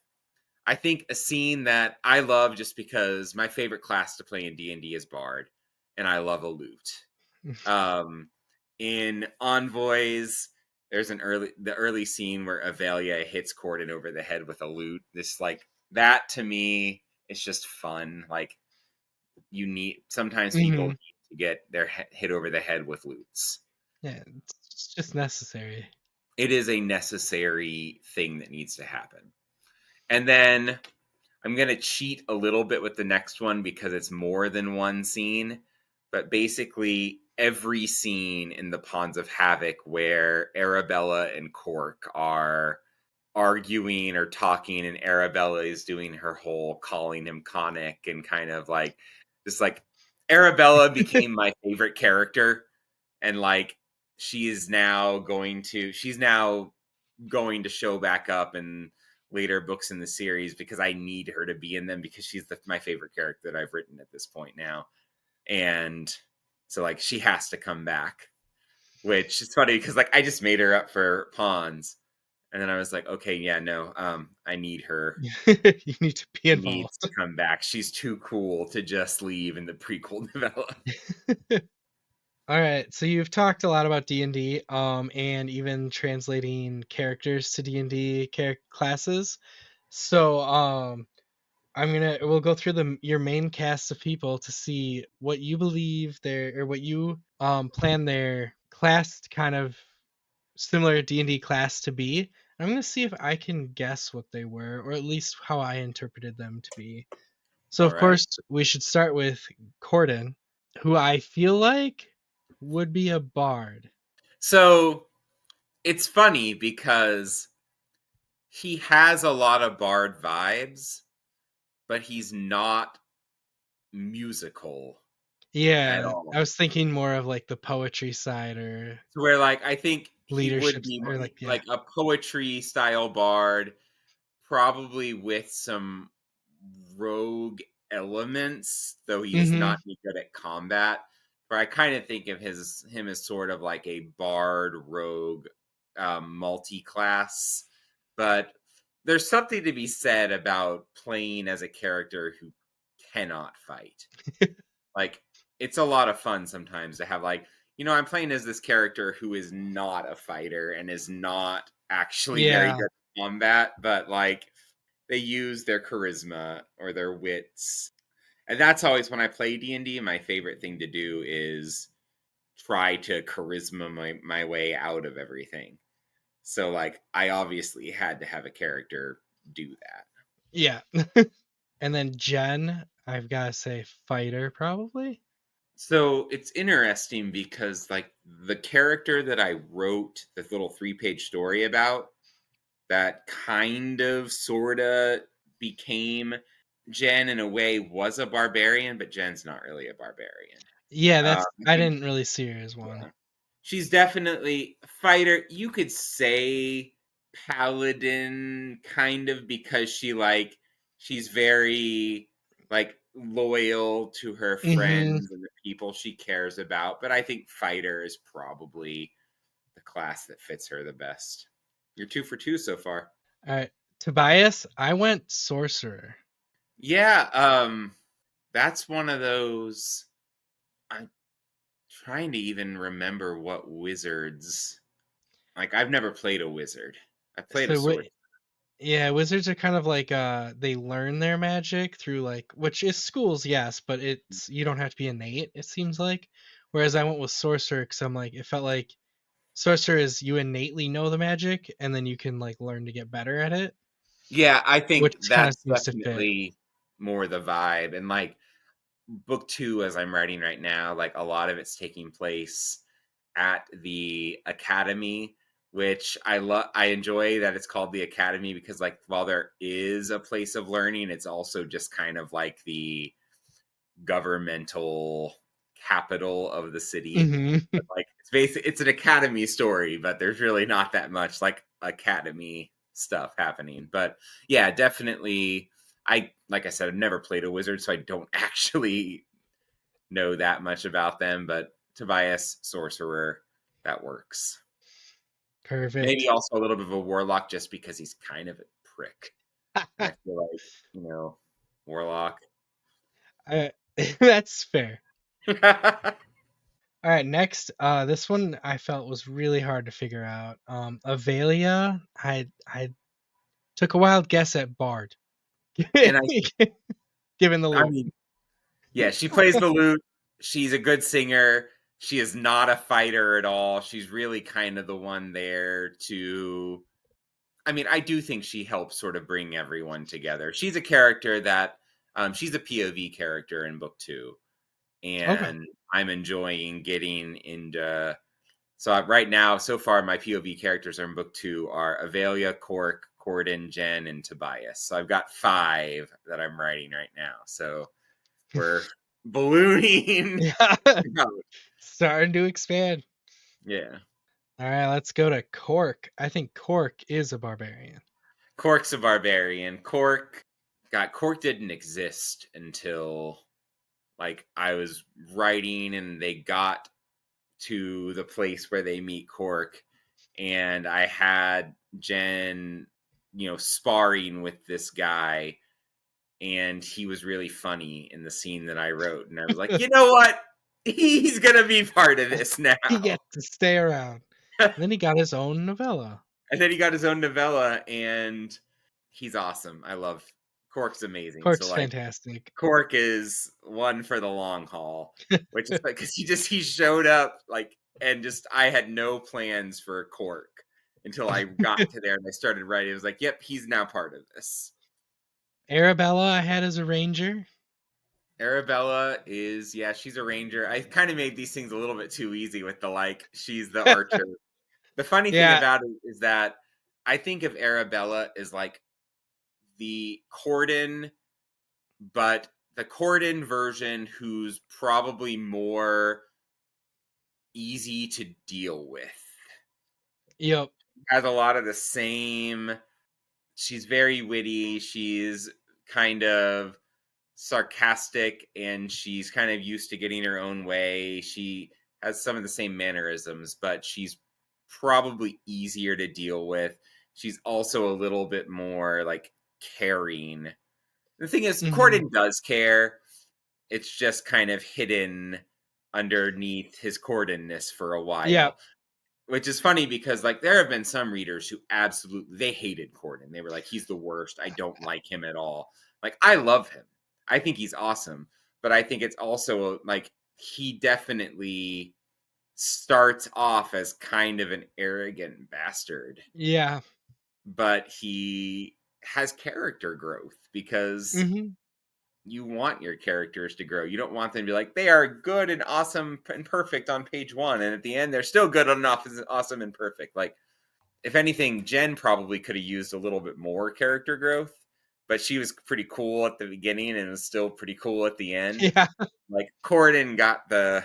I think a scene that I love just because my favorite class to play in D&D is Bard, and I love a lute. Um, in Envoys, there's the early scene where Avelia hits Corden over the head with a lute. This like that to me, it's just fun. Like, sometimes people Hmm. need to get their hit over the head with lutes. Yeah, it's just necessary. It is a necessary thing that needs to happen. And then I'm going to cheat a little bit with the next one because it's more than one scene. But basically, every scene in the Pawns of Havoc where Arabella and Cork are arguing or talking, and Arabella is doing her whole calling him conic and kind of like, just like, Arabella became my favorite character. And like, she's now going to show back up in later books in the series because I need her to be in them because she's my favorite character that I've written at this point now. And so like she has to come back, which is funny because like I just made her up for pawns. And then I was like, okay, yeah, no, I need her. You need to be She needs involved. to come back. She's too cool to just leave and the prequel develop. All right, so you've talked a lot about D&D, and even translating characters to D&D classes. So, we'll go through your main cast of people to see what you believe their or what you plan their class kind of similar D&D class to be. I'm gonna see if I can guess what they were, or at least how I interpreted them to be. So All of right. course we should start with Corden, who I feel like would be a bard. So it's funny because he has a lot of bard vibes, but he's not musical at Yeah, I all. was thinking more of like the poetry side or To where like I think he would leadership be or like yeah. like a poetry style bard, probably with some rogue elements, though he's Mhm. not any good at combat. But I kind of think of him as sort of like a bard rogue multi-class. But there's something to be said about playing as a character who cannot fight. Like it's a lot of fun sometimes to have like, I'm playing as this character who is not a fighter and is not actually very Yeah. good at combat, but like they use their charisma or their wits. And that's always when I play D&D, my favorite thing to do is try to charisma my way out of everything. So like I obviously had to have a character do that. Yeah. And then Jen, I've got to say fighter probably. So it's interesting because like the character that I wrote this little 3-page story about that kind of sorta became Jen in a way was a barbarian, but Jen's not really a barbarian. Yeah, I I think didn't really see her as one. yeah. She's definitely a fighter. You could say paladin kind of because she's very like loyal to her Mhm. friends and the people she cares about, but I think fighter is probably the class that fits her the best. You're 2 for 2 so far. All right. Tobias, I went sorcerer. Yeah, that's one of those. I'm trying to even remember what wizards. Like, I've never played a wizard. I played a So sword. yeah, wizards are kind of like they learn their magic through like which is schools, yes, but it's you don't have to be innate, it seems like. Whereas I went with sorcerer because I'm like it felt like sorcerer is you innately know the magic and then you can like learn to get better at it, Yeah, I which think kind of that's seems to fit. definitely more the vibe. And like book 2, as I'm writing right now, like a lot of it's taking place at the academy, which I enjoy that it's called the academy because like while there is a place of learning, it's also just kind of like the governmental capital of the city. Hmm. But like it's an academy story, but there's really not that much like academy stuff happening. But yeah, definitely I like I said, I've never played a wizard, so I don't actually know that much about them, but Tobias sorcerer, that works. Maybe Perfect. also a little bit of a warlock just because he's kind of a prick. And I feel like, warlock. Uh, that's fair. All right, next, this one I felt was really hard to figure out. Avelia, I took a wild guess at Bard, and given the I loot. mean, yeah, she plays the lute. She's a good singer. She is not a fighter at all. She's really kind of the one there to. I mean, I do think she helps sort of bring everyone together. She's a character that she's a POV character in book 2, Okay. and I'm enjoying getting into. So right now, so far, my POV characters are in book 2 are Avelia, Cork, Corden, Jen, and Tobias. So I've got 5 that I'm writing right now. So we're ballooning. Yeah, starting to expand. Yeah. All right, let's go to Cork. I think Cork is a barbarian. Cork's a barbarian. Cork didn't exist until like I was writing and they got to the place where they meet Cork, and I had Jen, sparring with this guy, and he was really funny in the scene that I wrote, and I was like, you know what? He's gonna be part of this now. He gets to stay around. And then he got his own novella. And then he got his own novella, and he's awesome. I love Cork's amazing. So Cork's like fantastic. Cork is one for the long haul, which is like because he showed up like and just I had no plans for Cork until I got to there and I started writing. It was like, yep, he's now part of this. Arabella I had as a ranger. Arabella is she's a ranger. I kind of made these things a little bit too easy with the like she's the archer. The funny thing Yeah, about it is that I think of Arabella as like the Corden, but the Corden version who's probably more easy to deal with. yep. Has a lot of the same. She's very witty. She's kind of sarcastic and she's kind of used to getting her own way. She has some of the same mannerisms, but she's probably easier to deal with. She's also a little bit more like caring. The thing is, Hmm. Corden does care. It's just kind of hidden underneath his Cordenness for a Yep. while. Which is funny because like there have been some readers who absolutely they hated Corden. They were like, he's the worst. I don't like him at all. Like I love him. I think he's awesome. But I think it's also like he definitely starts off as kind of an arrogant bastard, Yeah. but he has character growth because Hmm. you want your characters to grow. You don't want them to be like they are good and awesome and perfect on page 1 and at the end they're still good enough as awesome and perfect. Like if anything, Jen probably could have used a little bit more character growth, but she was pretty cool at the beginning and was still pretty cool at the end. Yeah. Like Corden got the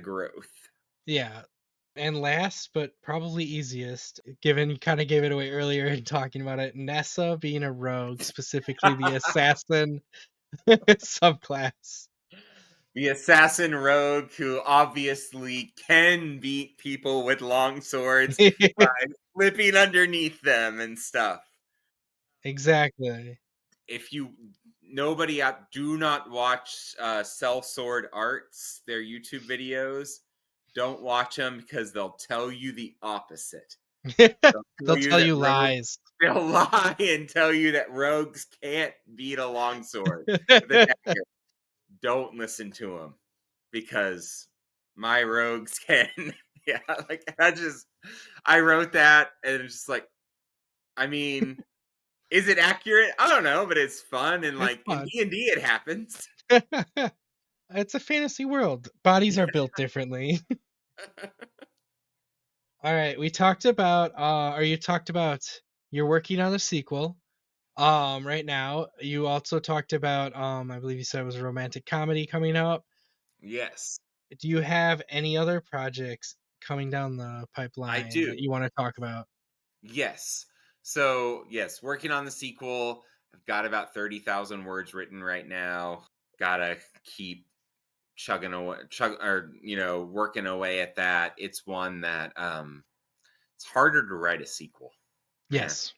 growth. Yeah. And last, but probably easiest, given you kind of gave it away earlier in talking about it, Nessa being a rogue, specifically the assassin subclass. The assassin rogue who obviously can beat people with long swords by flipping underneath them and stuff. Exactly. If you nobody out do not watch Cell Sword Arts, their YouTube videos. Don't watch them because they'll tell you the opposite. They'll tell They'll you tell that you rogues lies. they'll lie and tell you that rogues can't beat a longsword with a dagger. Don't listen to them because my rogues can. Yeah, like I wrote that and it's just like I mean, is it accurate? I don't know, but it's fun and It's like in fun. D&D it happens. It's a fantasy world. Bodies are built differently. All right, we talked about or you talked about you're working on a sequel. Right now. You also talked about I believe you said it was a romantic comedy coming up. Yes, Do you have any other projects coming down the I pipeline that do. you want to talk about? Yes. So, yes, working on the sequel. I've got about 30,000 words written right now. Gotta keep chugging away, working away at that. It's one that it's harder to write a sequel. Man, Yes.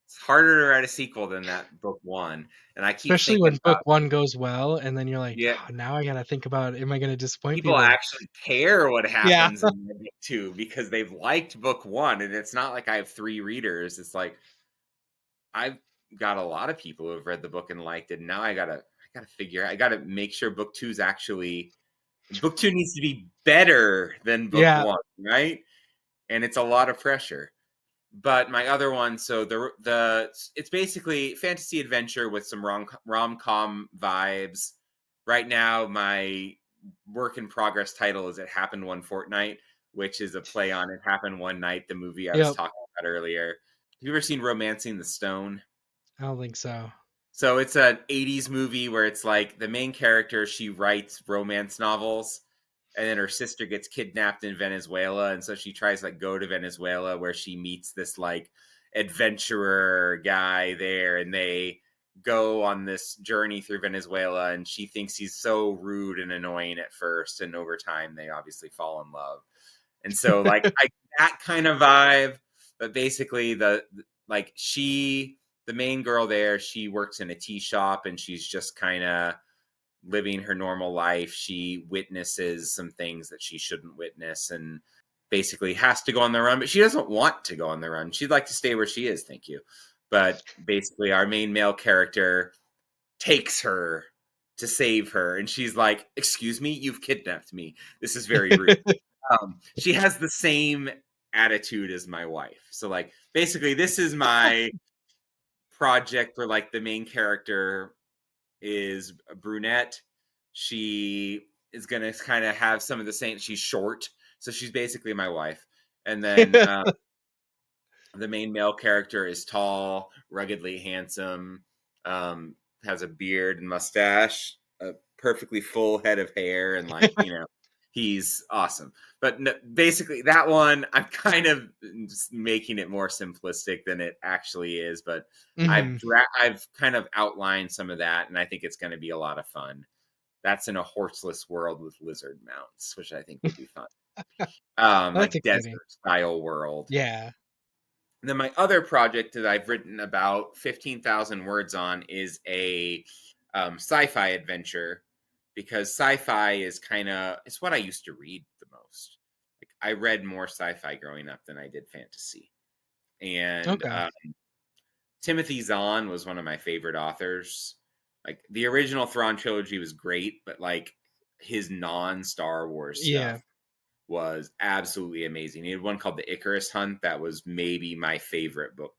it's harder to write a sequel than that book one. And I keep Especially thinking when book about, one goes well and then you're like, yeah, oh, now I gotta think about am I gonna disappoint people people? actually care what Yeah. happens in book two because they've liked book one. And it's not like I have 3 readers. It's like I've got a lot of people who have read the book and liked it. And now I gotta make sure book two needs to be better than book Yeah. one, right? And it's a lot of pressure. But my other one, so the it's basically fantasy adventure with some rom-com vibes. Right now, my work in progress title is "It Happened One Fortnight," which is a play on "It Happened One Night," the movie I was Yep. talking about earlier. Have you ever seen *Romancing the Stone*? I don't think so. So it's an '80s movie where it's like the main character she writes romance novels, and then her sister gets kidnapped in Venezuela, and so she tries to like go to Venezuela where she meets this like adventurer guy there, and they go on this journey through Venezuela, and she thinks he's so rude and annoying at first, and over time they obviously fall in love. And so like I that kind of vibe, but basically like the main girl there, she works in a tea shop and she's just kind of living her normal life. She witnesses some things that she shouldn't witness and basically has to go on the run, but she doesn't want to go on the run. She'd like to stay where she is, thank you. But basically, our main male character takes her to save her, and she's like, "Excuse me, you've kidnapped me. This is very rude." She has the same attitude as my wife. So, like, basically, this is my project where, like, the main character is a brunette. She is going to kind of have some of the same. She's short, so she's basically my wife. And then the main male character is tall, ruggedly handsome, has a beard and mustache, a perfectly full head of hair, and like he's awesome. But basically, that one I'm kind of just making it more simplistic than it actually is. But Mhm. I've kind of outlined some of that, and I think it's going to be a lot of fun. That's in a horseless world with lizard mounts, which I think will be fun. That's Like exciting. desert style world. Yeah. And then my other project that I've written about 15,000 words on is a sci-fi adventure, because sci-fi is it's what I used to read the most. Like I read more sci-fi growing up than I did fantasy. And Okay. Timothy Zahn was one of my favorite authors. Like the original Thrawn trilogy was great, but like his non-Star Wars Yeah. stuff was absolutely amazing. He had one called The Icarus Hunt that was maybe my favorite book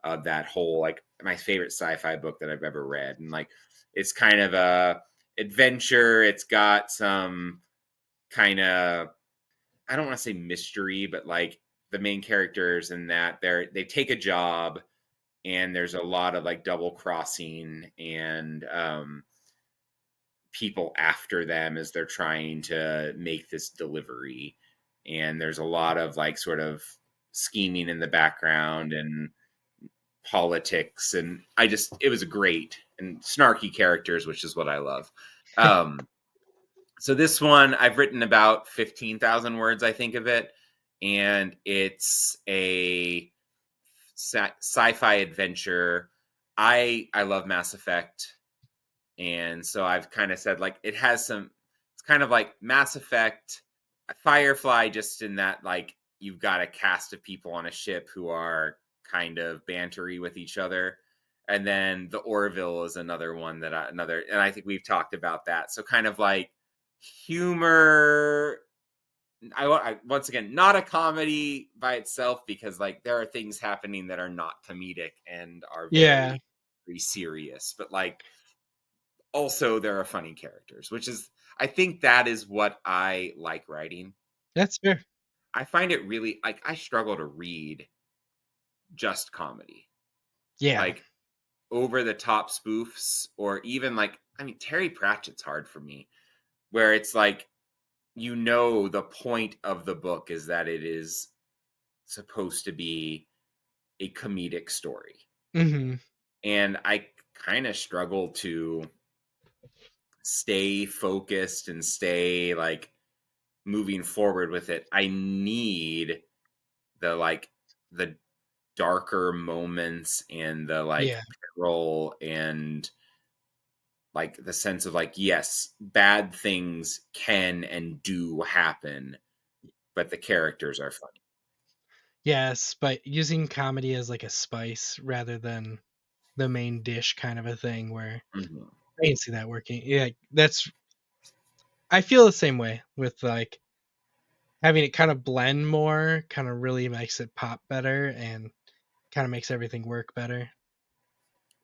of that whole, like my favorite sci-fi book that I've ever read. And like it's kind of a adventure. It's got some kind of, I don't want to say mystery, but like the main characters in that they take a job and there's a lot of like double crossing and people after them as they're trying to make this delivery. And there's a lot of like sort of scheming in the background and politics. And it was great and snarky characters, which is what I love. So this one, I've written about 15,000 words, I think of it. And it's a sci-fi adventure. I love Mass Effect. And so I've kind of said like it's kind of like Mass Effect, Firefly, just in that like you've got a cast of people on a ship who are kind of bantery with each other. And then the Orville is another one and I think we've talked about that. So kind of like humor. I once again, not a comedy by itself, because like there are things happening that are not comedic and are Yeah. very serious, but like also there are funny characters, which is, I think that is what I like writing. That's fair. I find it really like I struggle to read just comedy, Yeah. like over the top spoofs, or even like, I mean, Terry Pratchett's hard for me, where it's like, the point of the book is that it is supposed to be a comedic story. Mhm. And I kind of struggle to stay focused and stay like moving forward with it. I need the darker moments and the like Yeah. peril and like the sense of like, yes, bad things can and do happen, but the characters are funny. Yes, but using comedy as like a spice rather than the main dish kind of a thing where Mhm. I can see that working. Yeah, that's I feel the same way with like having it kind of blend more, kind of really makes it pop better and kind of makes everything work better.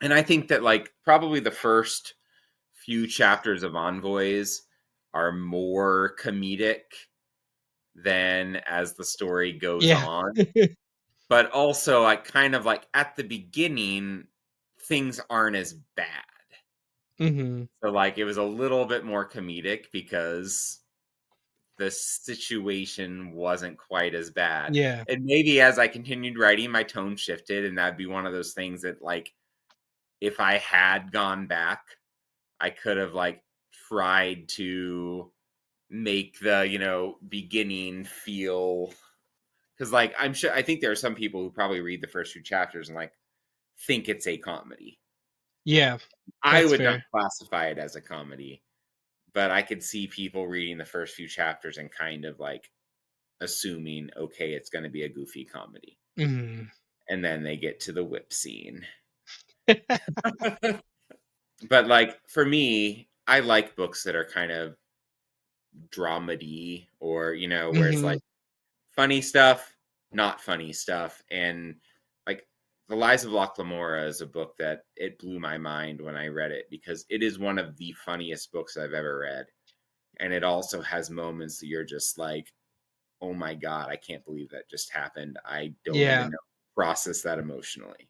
And I think that like probably the first few chapters of Envoys are more comedic than as the story goes Yeah. on. But also, I kind of like at the beginning, things aren't as bad. Mhm. So like it was a little bit more comedic because the situation wasn't quite as bad. Yeah. And maybe as I continued writing, my tone shifted, and that'd be one of those things that, like, if I had gone back, I could have, like, tried to make the, beginning feel, because, like, I think there are some people who probably read the first few chapters and, like, think it's a comedy. Yeah. I That's would not fair. classify it as a comedy, but I could see people reading the first few chapters and kind of, like, assuming, okay, it's going to be a goofy comedy. Mhm. And then they get to the whip scene. But, like, for me, I like books that are kind of dramedy, or, where it's Mhm. like funny stuff, not funny stuff. And, like, The Lies of Locke Lamora is a book that it blew my mind when I read it, because it is one of the funniest books I've ever read. And it also has moments that you're just like, oh my God, I can't believe that just happened. I don't Yeah. even know process that emotionally.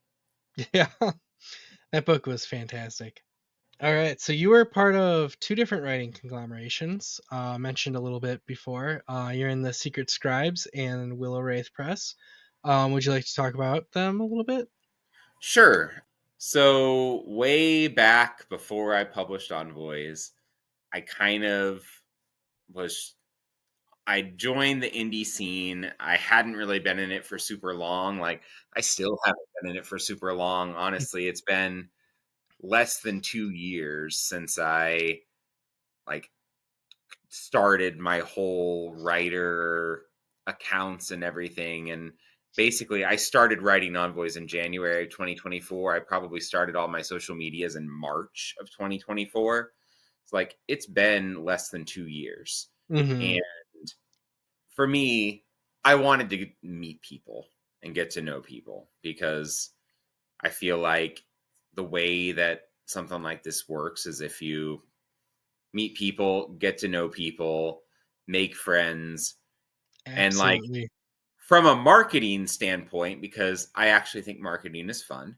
Yeah. That book was fantastic. All right, so you were part of two different writing conglomerations, mentioned a little bit before. You're in the Secret Scribes and Willow Wraith Press. Would you like to talk about them a little bit? Sure. So, way back before I published Envoys, I kind of was I joined the indie scene. I hadn't really been in it for super long. Like, I still haven't been in it for super long. Honestly, it's been less than 2 years since I, like, started my whole writer accounts and everything. And basically, I started writing Envoys in January of 2024. I probably started all my social medias in March of 2024. It's like, it's been less than 2 years. Hmm. And for me, I wanted to meet people and get to know people, because I feel like the way that something like this works is if you meet people, get to know people, make friends, and, like, Absolutely. from a marketing standpoint, because I actually think marketing is fun.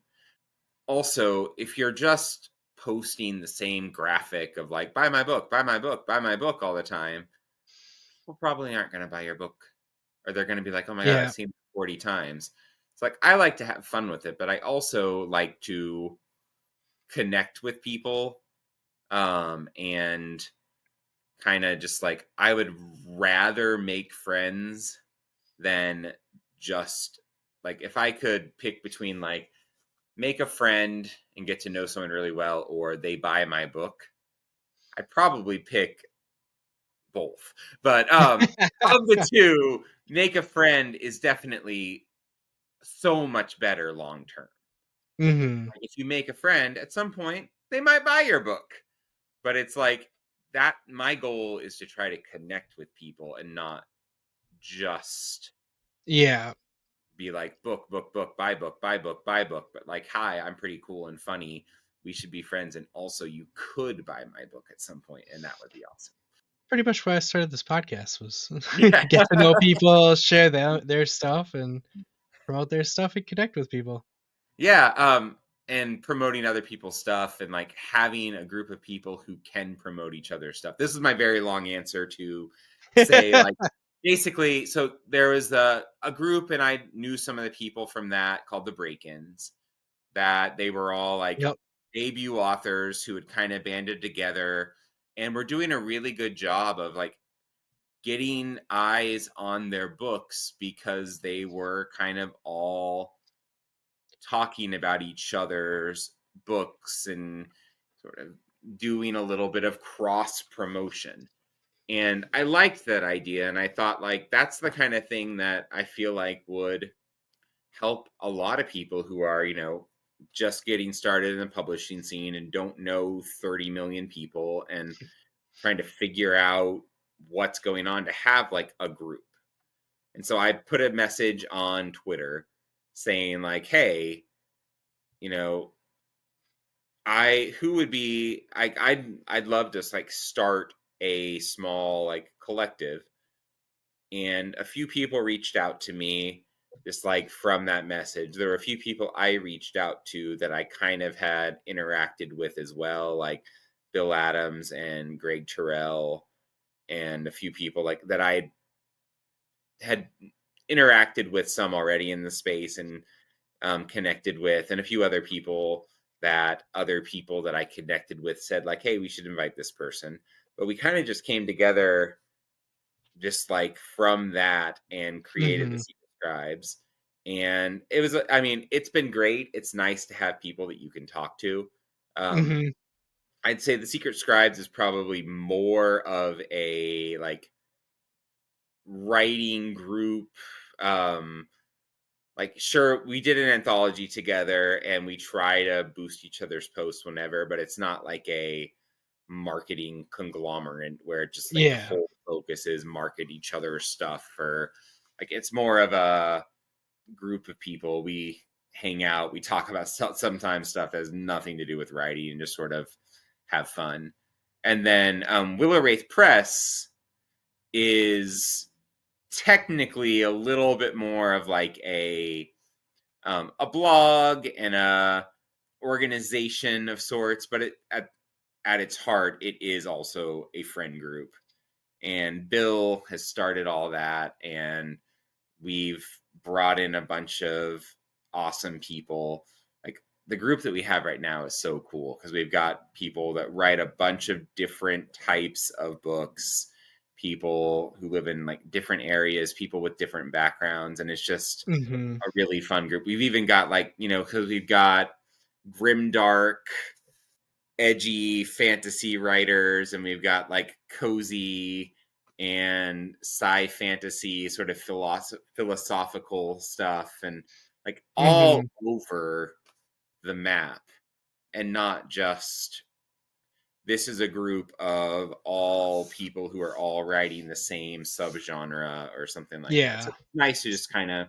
Also, if you're just posting the same graphic of, like, buy my book, buy my book, buy my book all the time, people probably aren't going to buy your book, or they're going to be like, oh my God, I've Yeah, seen it 40 times. It's like, I like to have fun with it, but I also like to connect with people. And kind of just, like, I would rather make friends than just, like, if I could pick between, like, make a friend and get to know someone really well, or they buy my book, I'd probably pick both. But of the two, make a friend is definitely so much better long term. hmm, Like, if you make a friend, at some point they might buy your book. But it's like, that my goal is to try to connect with people and not just yeah, be like, book, book, book, buy book, buy book, buy book. But, like, hi, I'm pretty cool and funny. We should be friends. And also, you could buy my book at some point, and that would be awesome. pretty much why I started this podcast was Yeah. get to know people, share their stuff, and promote their stuff and connect with people. Yeah. And promoting other people's stuff, and, like, having a group of people who can promote each other's stuff. This is my very long answer to say, like, basically, so there was a group, and I knew some of the people from that, called the Break-ins, that they were all, like, Yep. debut authors who had kind of banded together, and were doing a really good job of, like, getting eyes on their books, because they were kind of all talking about each other's books and sort of doing a little bit of cross promotion. And I liked that idea, and I thought, like, that's the kind of thing that I feel like would help a lot of people who are, just getting started in the publishing scene and don't know 30 million people, and trying to figure out what's going on, to have, like, a group. And so I put a message on Twitter saying, like, hey, you know, I who would be I'd love to, like, start a small, like, collective. And a few people reached out to me, just, like, from that message. There were a few people I reached out to that I kind of had interacted with as well, like Bill Adams and Greg Terrell. and a few people like that I had interacted with some already in the space and connected with, and a few other people that I connected with said like, hey, we should invite this person. But we kind of just came together just like from that and created the Mm-hmm. Secret Scribes. And it was, I mean, it's been great. It's nice to have people that you can talk to. Um, Mm-hmm. I'd say the Secret Scribes is probably more of a like writing group. Um, like, sure, we did an anthology together and we try to boost each other's posts whenever, but it's not like a marketing conglomerate where just like the Yeah. whole focus is market each other's stuff. For like, it's more of a group of people. We hang out, we talk about sometimes stuff that has nothing to do with writing and just sort of have fun. And then Willow Wraith Press is technically a little bit more of like a blog and a organization of sorts, but at its heart, it is also a friend group. And Bill has started all that, and we've brought in a bunch of awesome people. Like, the group that we have right now is so cool because we've got people that write a bunch of different types of books, people who live in like different areas, people with different backgrounds, and it's just Mm-hmm. a really fun group. We've even got like, because we've got grimdark, edgy fantasy writers, and we've got like cozy and sci fantasy sort of philosophical stuff, and like all Mm-hmm. over the map, and not just this is a group of all people who are all writing the same subgenre or something like that. So Yeah. it's nice to just kind of,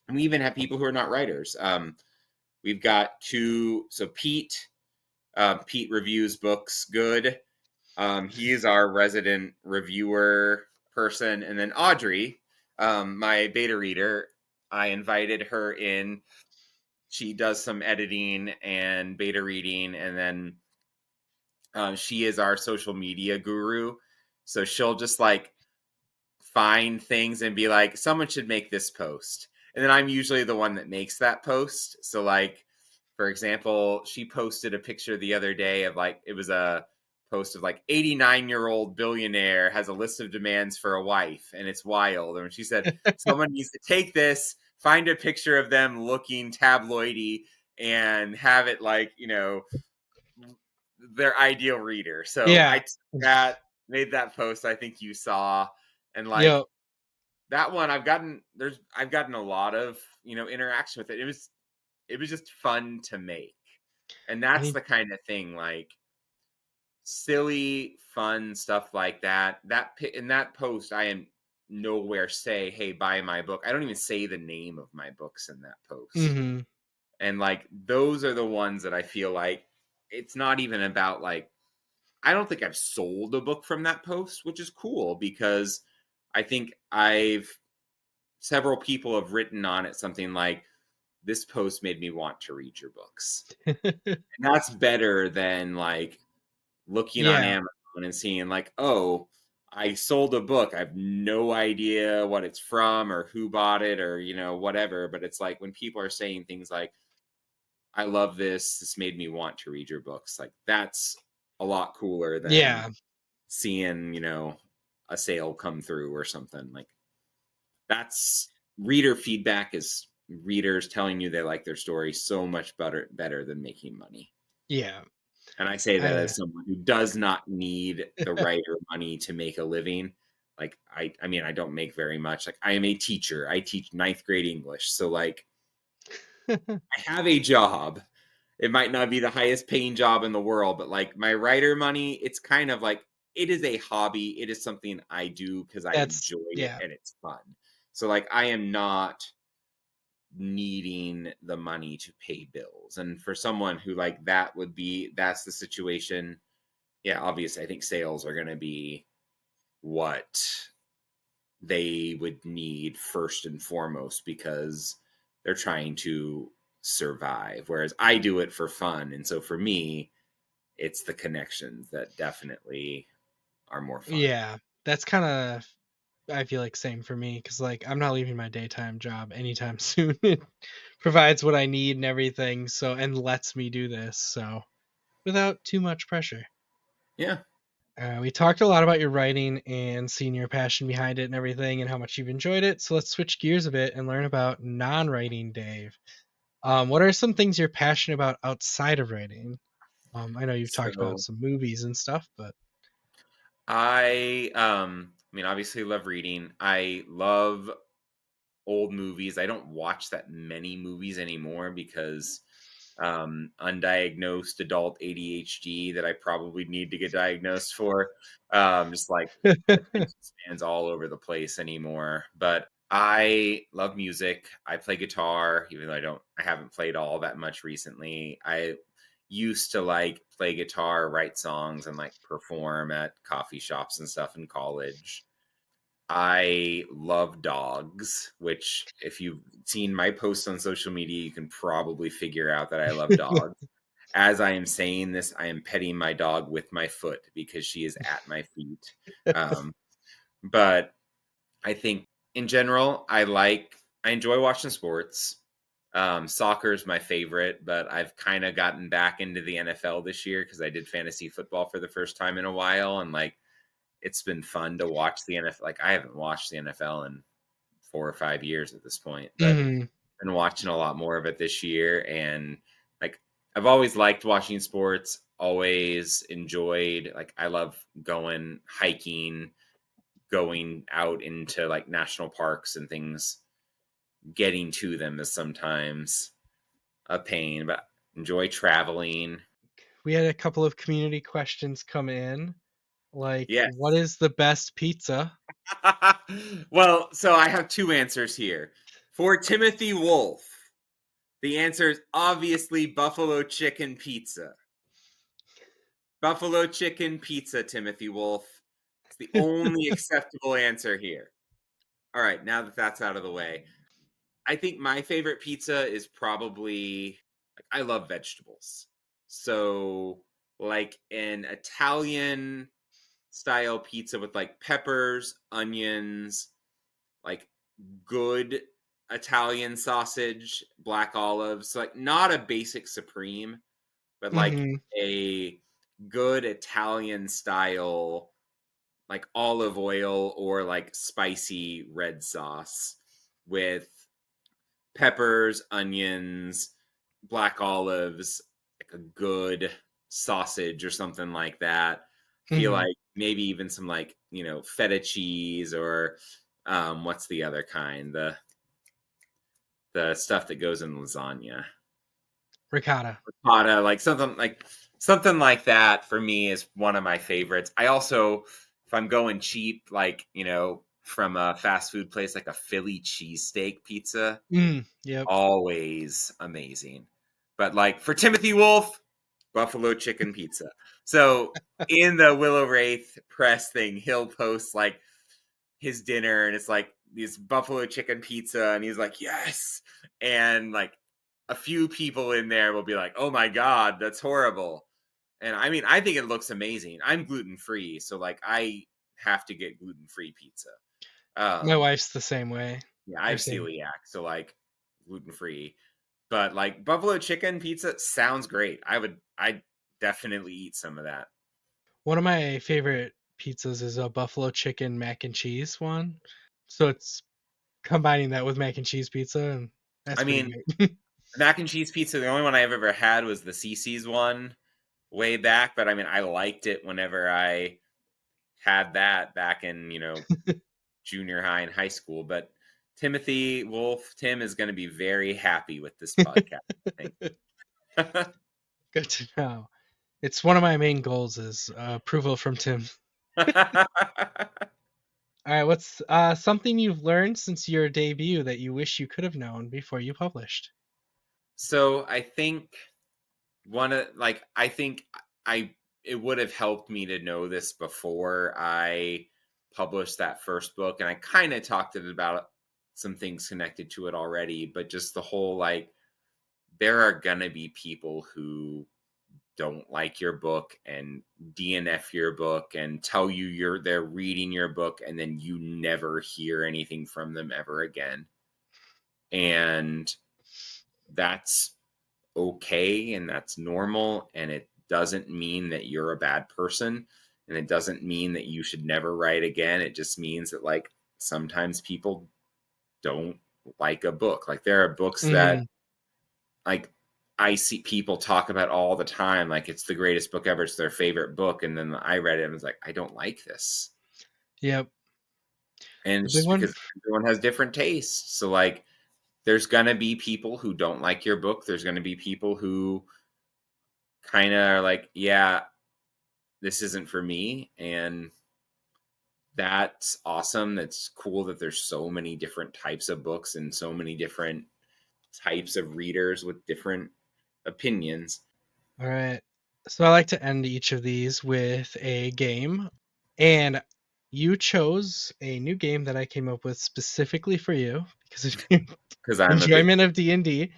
and we even have people who are not writers. We've got two. So Pete reviews books good. He is our resident reviewer person, and then Audrey, my beta reader, I invited her in. She does some editing and beta reading, and then she is our social media guru. So she'll just like find things and be like, someone should make this post. And then I'm usually the one that makes that post. So, like, for example, she posted a picture the other day of like, it was a post of like 89-year-old billionaire has a list of demands for a wife, and it's wild. And she said, someone needs to take this, find a picture of them looking tabloidy, and have it like, their ideal reader. So I Yeah. took that, made that post I think you saw, and like Yo. that one I've gotten a lot of interaction with it. It was just fun to make, and I that's need. the kind of thing, like silly fun stuff like that. In that post I am nowhere say, hey, buy my book. I don't even say the name of my books in that post. Mm-hmm. And like those are the ones that I feel like it's not even about like, I don't think I've sold a book from that post, which is cool because I think several people have written on it something like, this post made me want to read your books. And that's better than like looking on Yeah. Amazon and seeing like, oh, I sold a book. I have no idea what it's from or who bought it or, whatever. But it's like when people are saying things like, I love this. This made me want to read your books. Like that's a lot cooler than Yeah. seeing, a sale come through or something. Like that's reader feedback is readers telling you they like their story so much better than making money. Yeah. And I say that I. as someone who does not need the writer money to make a living. Like I mean, I don't make very much. Like I am a teacher. I teach ninth grade English. So like I have a job. It might not be the highest paying job in the world, but like my writer money, it's kind of like it is a hobby. It is something I do because I That's. enjoy it Yeah. and it's fun. So like I am not needing the money to pay bills. And for someone who like that's the situation. Yeah, obviously I think sales are going to be what they would need first and foremost because they're trying to survive, whereas I do it for fun. And so for me, it's the connections that definitely are more fun. Yeah, that's kind of I feel like same for me because like I'm not leaving my daytime job anytime soon. It provides what I need and everything, so and lets me do this so without too much pressure. Yeah. We talked a lot about your writing and seeing your passion behind it and everything, and how much you've enjoyed it. So let's switch gears a bit and learn about non-writing Dave. What are some things you're passionate about outside of writing? I know you've talked about So some movies and stuff, but I mean obviously love reading. I love old movies. I don't watch that many movies anymore because undiagnosed adult ADHD that I probably need to get diagnosed for. Just like attention spans all over the place anymore. But I love music. I play guitar, even though I haven't played all that much recently. I used to like play guitar, write songs, and like perform at coffee shops and stuff in college. I love dogs, which if you've seen my posts on social media, you can probably figure out that I love dogs. As I am saying this, I am petting my dog with my foot because she is at my feet. Um, but I think in general, I enjoy watching sports. Soccer is my favorite, but I've kind of gotten back into the NFL this year because I did fantasy football for the first time in a while, and like it's been fun to watch the NFL. Like I haven't watched the NFL in 4 or 5 years at this point, but Mhm. been watching a lot more of it this year. And like I've always liked watching sports, always enjoyed, like I love going hiking, going out into like national parks and things. Getting to them is sometimes a pain, but enjoy traveling. We had a couple of community questions come in, like what Yes. is the best pizza? Well, so I have two answers here. For Timothy Wolf, the answer is obviously buffalo chicken pizza. Buffalo chicken pizza, Timothy Wolf. It's the only acceptable answer here. All right, now that that's out of the way, I think my favorite pizza is probably like I love vegetables. So, like an Italian style pizza with like peppers, onions, like good Italian sausage, black olives, like not a basic supreme, but like Mhm. a good Italian style, like olive oil or like spicy red sauce with peppers, onions, black olives, like a good sausage or something like that. Feel Mhm. like maybe even some like, feta cheese or what's the other kind? The stuff that goes in lasagna. Ricotta. Ricotta, like something like that for me is one of my favorites. I also, if I'm going cheap, like, from a fast food place like a Philly cheesesteak pizza, Yep. always amazing. But like for Timothy Wolf, buffalo chicken pizza. So in the Willow Wraith press thing, he'll post like his dinner and it's like this buffalo chicken pizza and he's like, yes. And like a few people in there will be like, oh my God, that's horrible. And I mean, I think it looks amazing. I'm gluten free. So like I have to get gluten free pizza. My Um, wife's the same way. yeah, I Or have same. celiac. So like gluten free. But like buffalo chicken pizza sounds great. I definitely eat some of that. One of my favorite pizzas is a buffalo chicken mac and cheese one. So it's combining that with mac and cheese pizza, and that's I pretty mean, great. mac and cheese pizza, the only one I've ever had was the CC's one way back, but I mean I liked it whenever I had that back in, junior high and high school. But Timothy Wolf, Tim is going to be very happy with this podcast, I think. Good to know. It's one of my main goals is approval from Tim. All right, what's something you've learned since your debut that you wish you could have known before you published? So I think I think I it would have helped me to know this before I published that first book, and I kind of talked about some things connected to it already, but just the whole like there are gonna be people who don't like your book and DNF your book and tell you they're reading your book, and then you never hear anything from them ever again. And that's okay, and that's normal, and it doesn't mean that you're a bad person, and it doesn't mean that you should never write again. It just means that, like, sometimes people don't like a book. Like, there are books that, Mhm. like, I see people talk about all the time, like it's the greatest book ever, it's their favorite book, and then I read it and was like, I don't like this. Yep. And The it's big just one. because everyone has different tastes. So, like, there's gonna be people who don't like your book. There's gonna be people who kind of are like, yeah, this isn't for me. And that's awesome. That's cool that there's so many different types of books and so many different types of readers with different opinions. All right. So I like to end each of these with a game, and you chose a new game that I came up with specifically for you because of your Because I'm a big, enjoyment of D&D.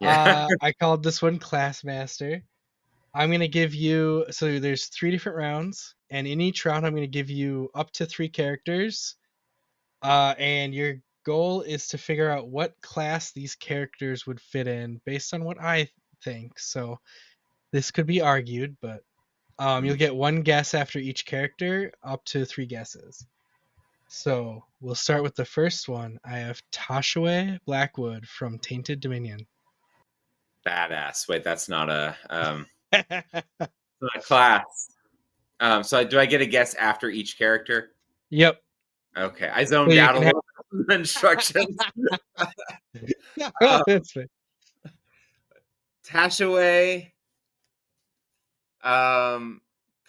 yeah. I called this one Class Master. I'm gonna give you, so there's 3 different rounds, and in each round I'm gonna give you up to 3 characters. And your goal is to figure out what class these characters would fit in based on what I think. So this could be argued, but you'll get one guess after each character, up to 3 guesses. So we'll start with the first one. I have Tashawe Blackwood from Tainted Dominion. Badass. Wait, that's not a class. So do I get a guess after each character? Yep. Okay, I So zoned you out a can have. little bit the instructions. That's fine. Tashaway, um,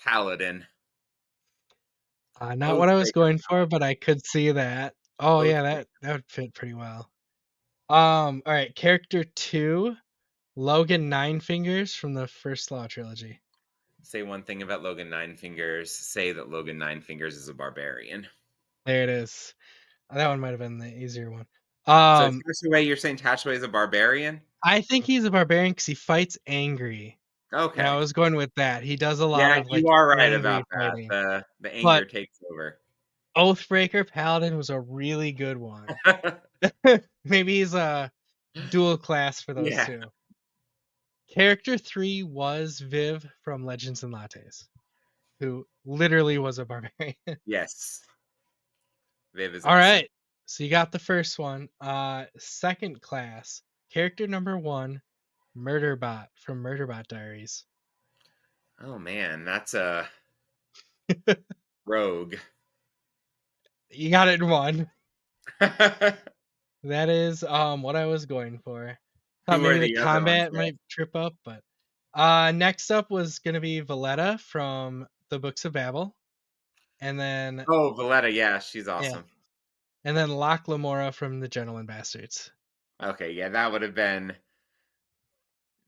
Paladin, Not what I was Oathbreaker, going for, but I could see that. Oh yeah, Oathbreaker. that would fit pretty well. All right, character 2, Logan Nine Fingers from the first Law trilogy. Say one thing about Logan Nine Fingers. Say that Logan Nine Fingers is a barbarian. There it is. That one might have been the easier one. So Um, Tashaway, you're saying Tashaway is a barbarian? I think he's a barbarian because he fights angry, and I Okay. was going with that. He does a lot Yeah, of you like are right about angry that. fighting. The anger But takes over. Oathbreaker Paladin was a really good one. Maybe he's a dual class for those Yeah. two. Character 3 was Viv from Legends and Lattes, who literally was a barbarian. Yes. Viv is All awesome. right. So you got the first one. Second class, character number 1, Murderbot from Murderbot Diaries. Oh man, that's a rogue. You got it in one. Who That is what I was going for. Thought are maybe the the other ones, combat Will? might trip up, but next up was gonna be Valletta from the Books of Babel. And then Oh, Valletta, yeah, she's yeah. awesome. And then Locke Lamora from the Gentleman Bastards. Okay, yeah, that would have been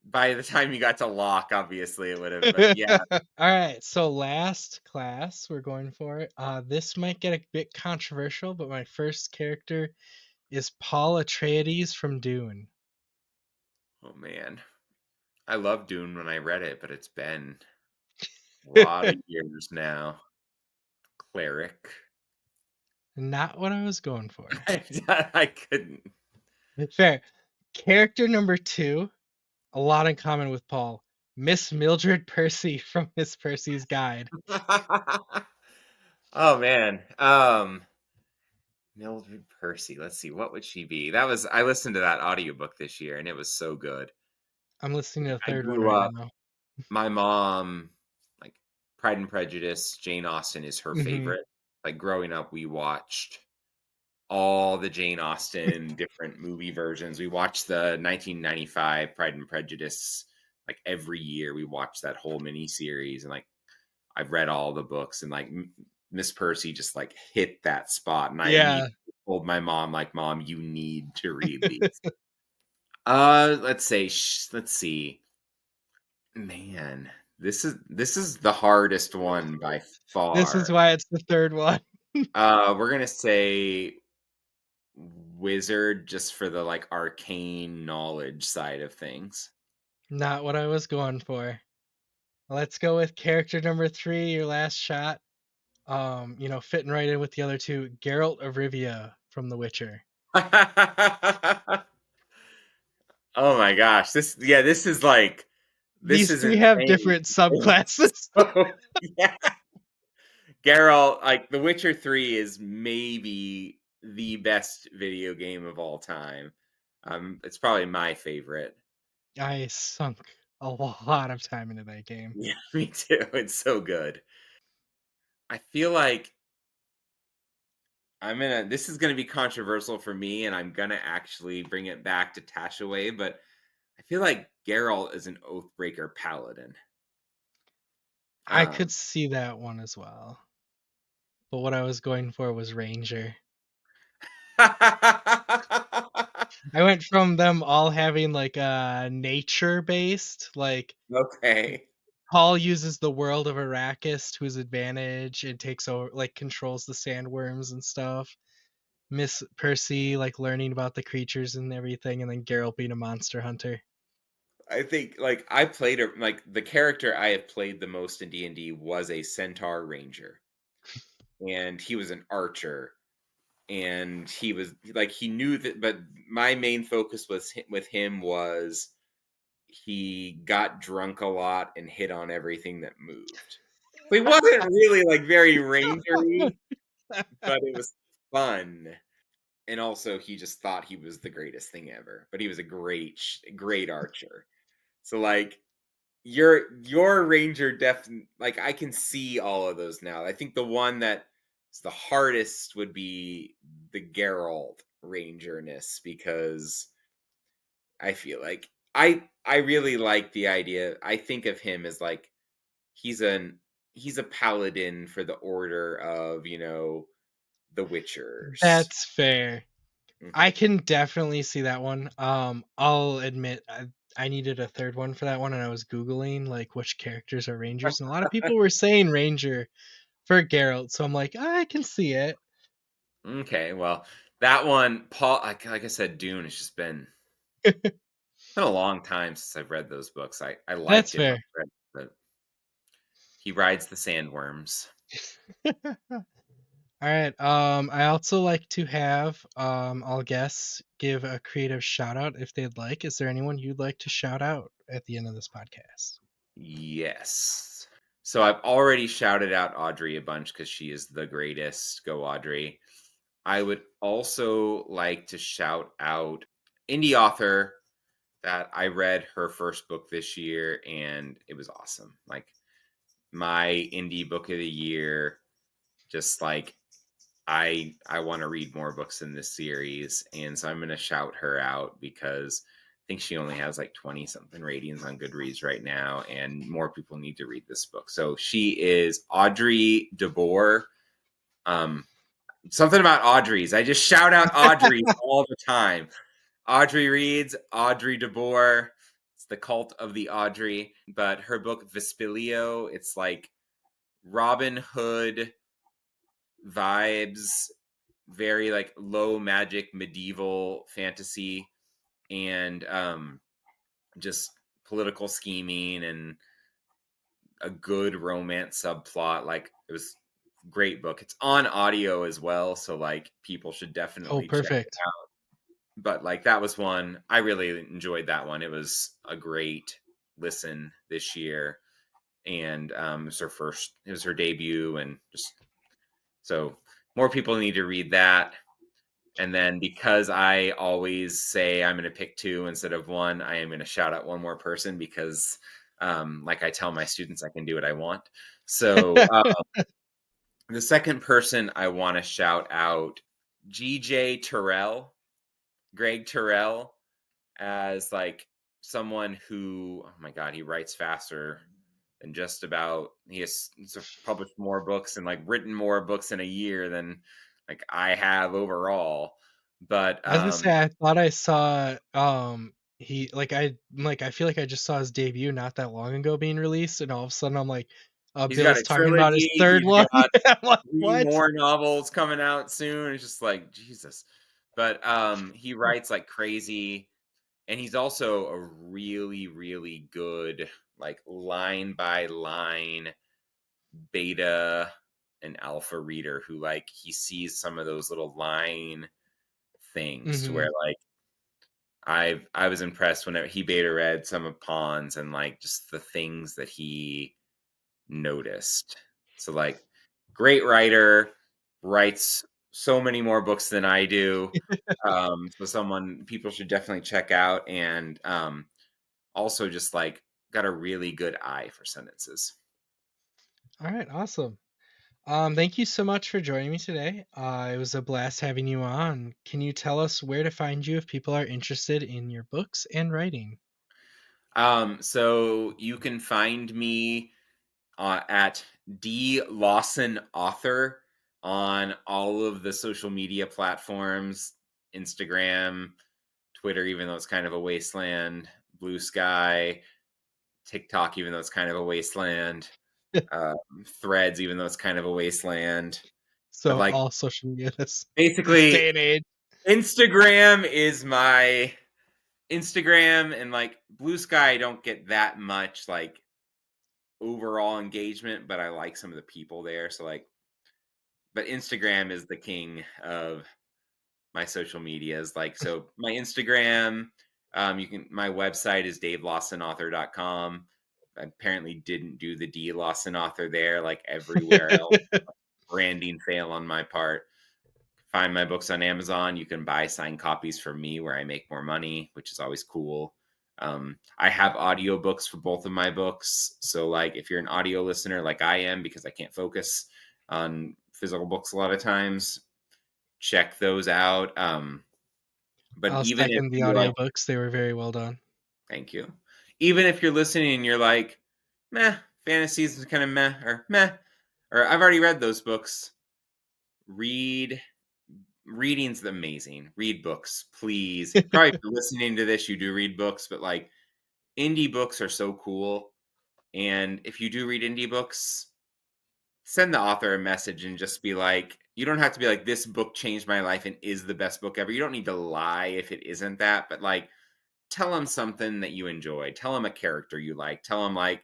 by the time you got to Locke, obviously it would have, but yeah. All right, so last class we're going for. This might get a bit controversial, but my first character is Paul Atreides from Dune. Oh man. I loved Dune when I read it, but it's been a lot of years now. Cleric. Not what I was going for. I couldn't. Fair. Character number 2, a lot in common with Paul. Miss Mildred Percy from Miss Percy's Guide. Oh man. Mildred Percy. Let's see, what would she be? I listened to that audiobook this year and it was so good. I'm listening to the I third one grew right up, now. my mom, like, Pride and Prejudice, Jane Austen is her Hmm. favorite. Like, growing up, we watched all the Jane Austen different movie versions. We watched the 1995 Pride and Prejudice, like, every year. We watched that whole mini series, and, like, I've read all the books, and, like, Miss Percy just, like, hit that spot, and I Yeah. immediately told my mom, like, "Mom, you need to read these." Let's see. Man, this is the hardest one by This is far. why it's the third one. We're gonna say wizard, just for the, like, arcane knowledge side of things. Not what I was going for. Let's go with character number 3, your last shot. Fitting right in with the other two, Geralt of Rivia from The Witcher. Oh my gosh. This is like this These is three have insane. different subclasses. So, yeah. Geralt, like The Witcher 3 is maybe the best video game of all time. It's probably my favorite. I sunk a lot of time into that game. Yeah, me too. It's so good. I feel like this is gonna be controversial for me, and I'm gonna actually bring it back to Tashaway, but I feel like Geralt is an Oathbreaker paladin. I could Um, see that one as well. But what I was going for was Ranger. I went from them all having like a nature based, like okay. Paul uses the world of Arrakis to his advantage and takes over, like controls the sandworms and stuff. Miss Percy like learning about the creatures and everything, and then Geralt being a monster hunter. I think like I played like the character I have played the most in D&D was a Centaur Ranger, and he was an archer, and he was like he knew that, but my main focus with him was he got drunk a lot and hit on everything that moved. So he wasn't really like very rangery, but it was fun. And also he just thought he was the greatest thing ever. But he was a great archer. So like your ranger definitely, like I can see all of those now. I think the one that is the hardest would be the Geralt rangerness, because I feel like I really like the idea. I think of him as like he's an he's a paladin for the order of, the Witchers. That's fair. I Mhm. can definitely see that one. I'll admit I needed a third one for that one, and I was googling like which characters are rangers, and a lot of people were saying ranger for Geralt. So I'm like, I can see it. Okay, well, that one, Paul, like I said, Dune has just been a long time since I've read those books. I That's liked it when fair. I read, but he rides the sandworms. All right. I also like to have all guests give a creative shout out if they'd like. Is there anyone you'd like to shout out at the end of this podcast? Yes. So I've already shouted out Audrey a bunch because she is the greatest. Go Audrey. I would also like to shout out indie author that I read her first book this year, and it was awesome. Like my indie book of the year, just like I want to read more books in this series, and so I'm going to shout her out because I think she only has like 20 something ratings on Goodreads right now, and more people need to read this book. So she is Audrey DeBoer. Um, Something about Audrey's. I just shout out Audrey's all the time. Audrey reads, Audrey DeBoer. It's the cult of the Audrey. But her book Vespilio, it's like Robin Hood vibes, very like low magic medieval fantasy, and just political scheming and a good romance subplot. Like it was great book. It's on audio as well, so like people should Oh, definitely check it perfect. out. But like that was one I really enjoyed. That one, it was a great listen this year, and it was her debut, and just so more people need to read that. And then because I always say I'm going to pick two instead of one, I am going to shout out one more person because, like I tell my students, I can do what I want. So the second person I want to shout out, GJ Terrell, Greg Terrell, as like someone who, oh my God, he writes faster than just about, he's published more books and like written more books in a year than like I have overall. But I was gonna say I thought I saw he I feel like I just saw his debut not that long ago being released, and all of a sudden I'm like, he's got Bill's a talking about his trilogy. third He's one. got I'm like, 3 what? more novels coming out soon. It's just like, Jesus. But he writes like crazy, and he's also a really, really good like line by line beta and alpha reader who like he sees some of those little line things to Mm-hmm. where like I was impressed whenever he beta read some of Pawns and like just the things that he noticed. So like great writer, writes so many more books than I do. So someone people should definitely check out and also just like got a really good eye for sentences. All right, awesome. Thank you so much for joining me today. It was a blast having you on. Can you tell us where to find you if people are interested in your books and writing? So you can find me at D Lawson Author on all of the social media platforms, Instagram, Twitter, even though it's kind of a wasteland, Blue Sky, TikTok, even though it's kind of a wasteland, um, Threads, even though it's kind of a wasteland. But So like all social media this basically, day and age. Instagram is my Instagram, and like Blue Sky. I don't get that much like overall engagement, but I like some of the people there. So like, but Instagram is the king of my social medias. Like, so my Instagram, my website is davelawsonauthor.com. I apparently didn't do the D Lawson author there, like everywhere else. Branding fail on my part. Find my books on Amazon. You can buy signed copies from me where I make more money, which is always cool. I have audiobooks for both of my books. So like if you're an audio listener like I am, because I can't focus on physical books a lot of times, check those out. But I'll even if second the you're like, audiobooks. They were very well done. thank you. Even if you're listening and you're like, meh, fantasy is kind of meh, or meh, or I've already read those books. Reading's amazing. Read books, please. Probably if you're listening to this, you do read books, but like indie books are so cool. And if you do read indie books, send the author a message and just be like, you don't have to be like, this book changed my life and is the best book ever. You don't need to lie if it isn't that, but like, tell them something that you enjoyed. Tell them a character you like. Tell them like,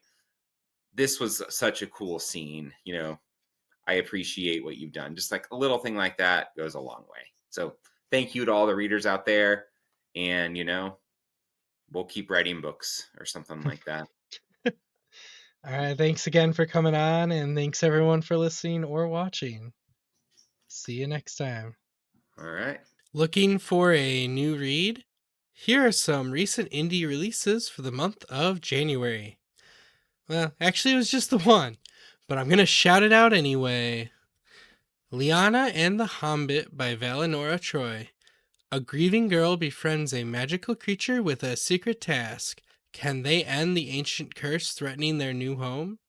this was such a cool scene. I appreciate what you've done. Just like a little thing like that goes a long way. So thank you to all the readers out there. And, we'll keep writing books or something like that. All right, thanks again for coming on, and thanks everyone for listening or watching. See you next time. All right. Looking for a new read? Here are some recent indie releases for the month of January. Well, actually, it was just the one, but I'm going to shout it out anyway. Liana and the Hobbit by Valinora Troy. A grieving girl befriends a magical creature with a secret task. Can they end the ancient curse threatening their new home?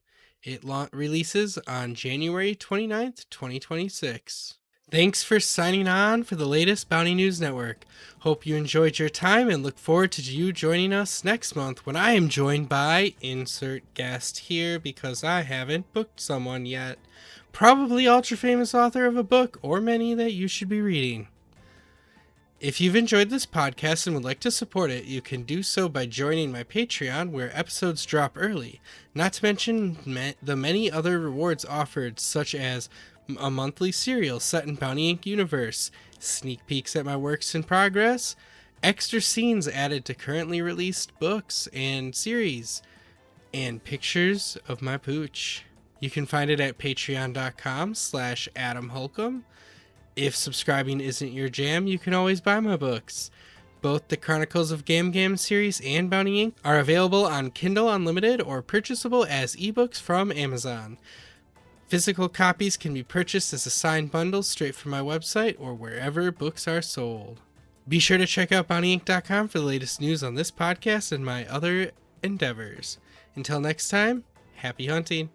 It releases on January 29th, 2026. Thanks for signing on for the latest Bounty News Network. Hope you enjoyed your time and look forward to you joining us next month when I am joined by insert guest here because I haven't booked someone yet. Probably ultra famous author of a book or many that you should be reading. If you've enjoyed this podcast and would like to support it, you can do so by joining my Patreon, where episodes drop early, not to mention the many other rewards offered, such as a monthly serial set in Bounty Inc. universe, sneak peeks at my works in progress, extra scenes added to currently released books and series, and pictures of my pooch. You can find it at patreon.com/AdamHolcomb. If subscribing isn't your jam, you can always buy my books. Both the Chronicles of Gam series and Bounty Inc. are available on Kindle Unlimited or purchasable as ebooks from Amazon. Physical copies can be purchased as a signed bundle straight from my website or wherever books are sold. Be sure to check out BountyInc.com for the latest news on this podcast and my other endeavors. Until next time, happy hunting.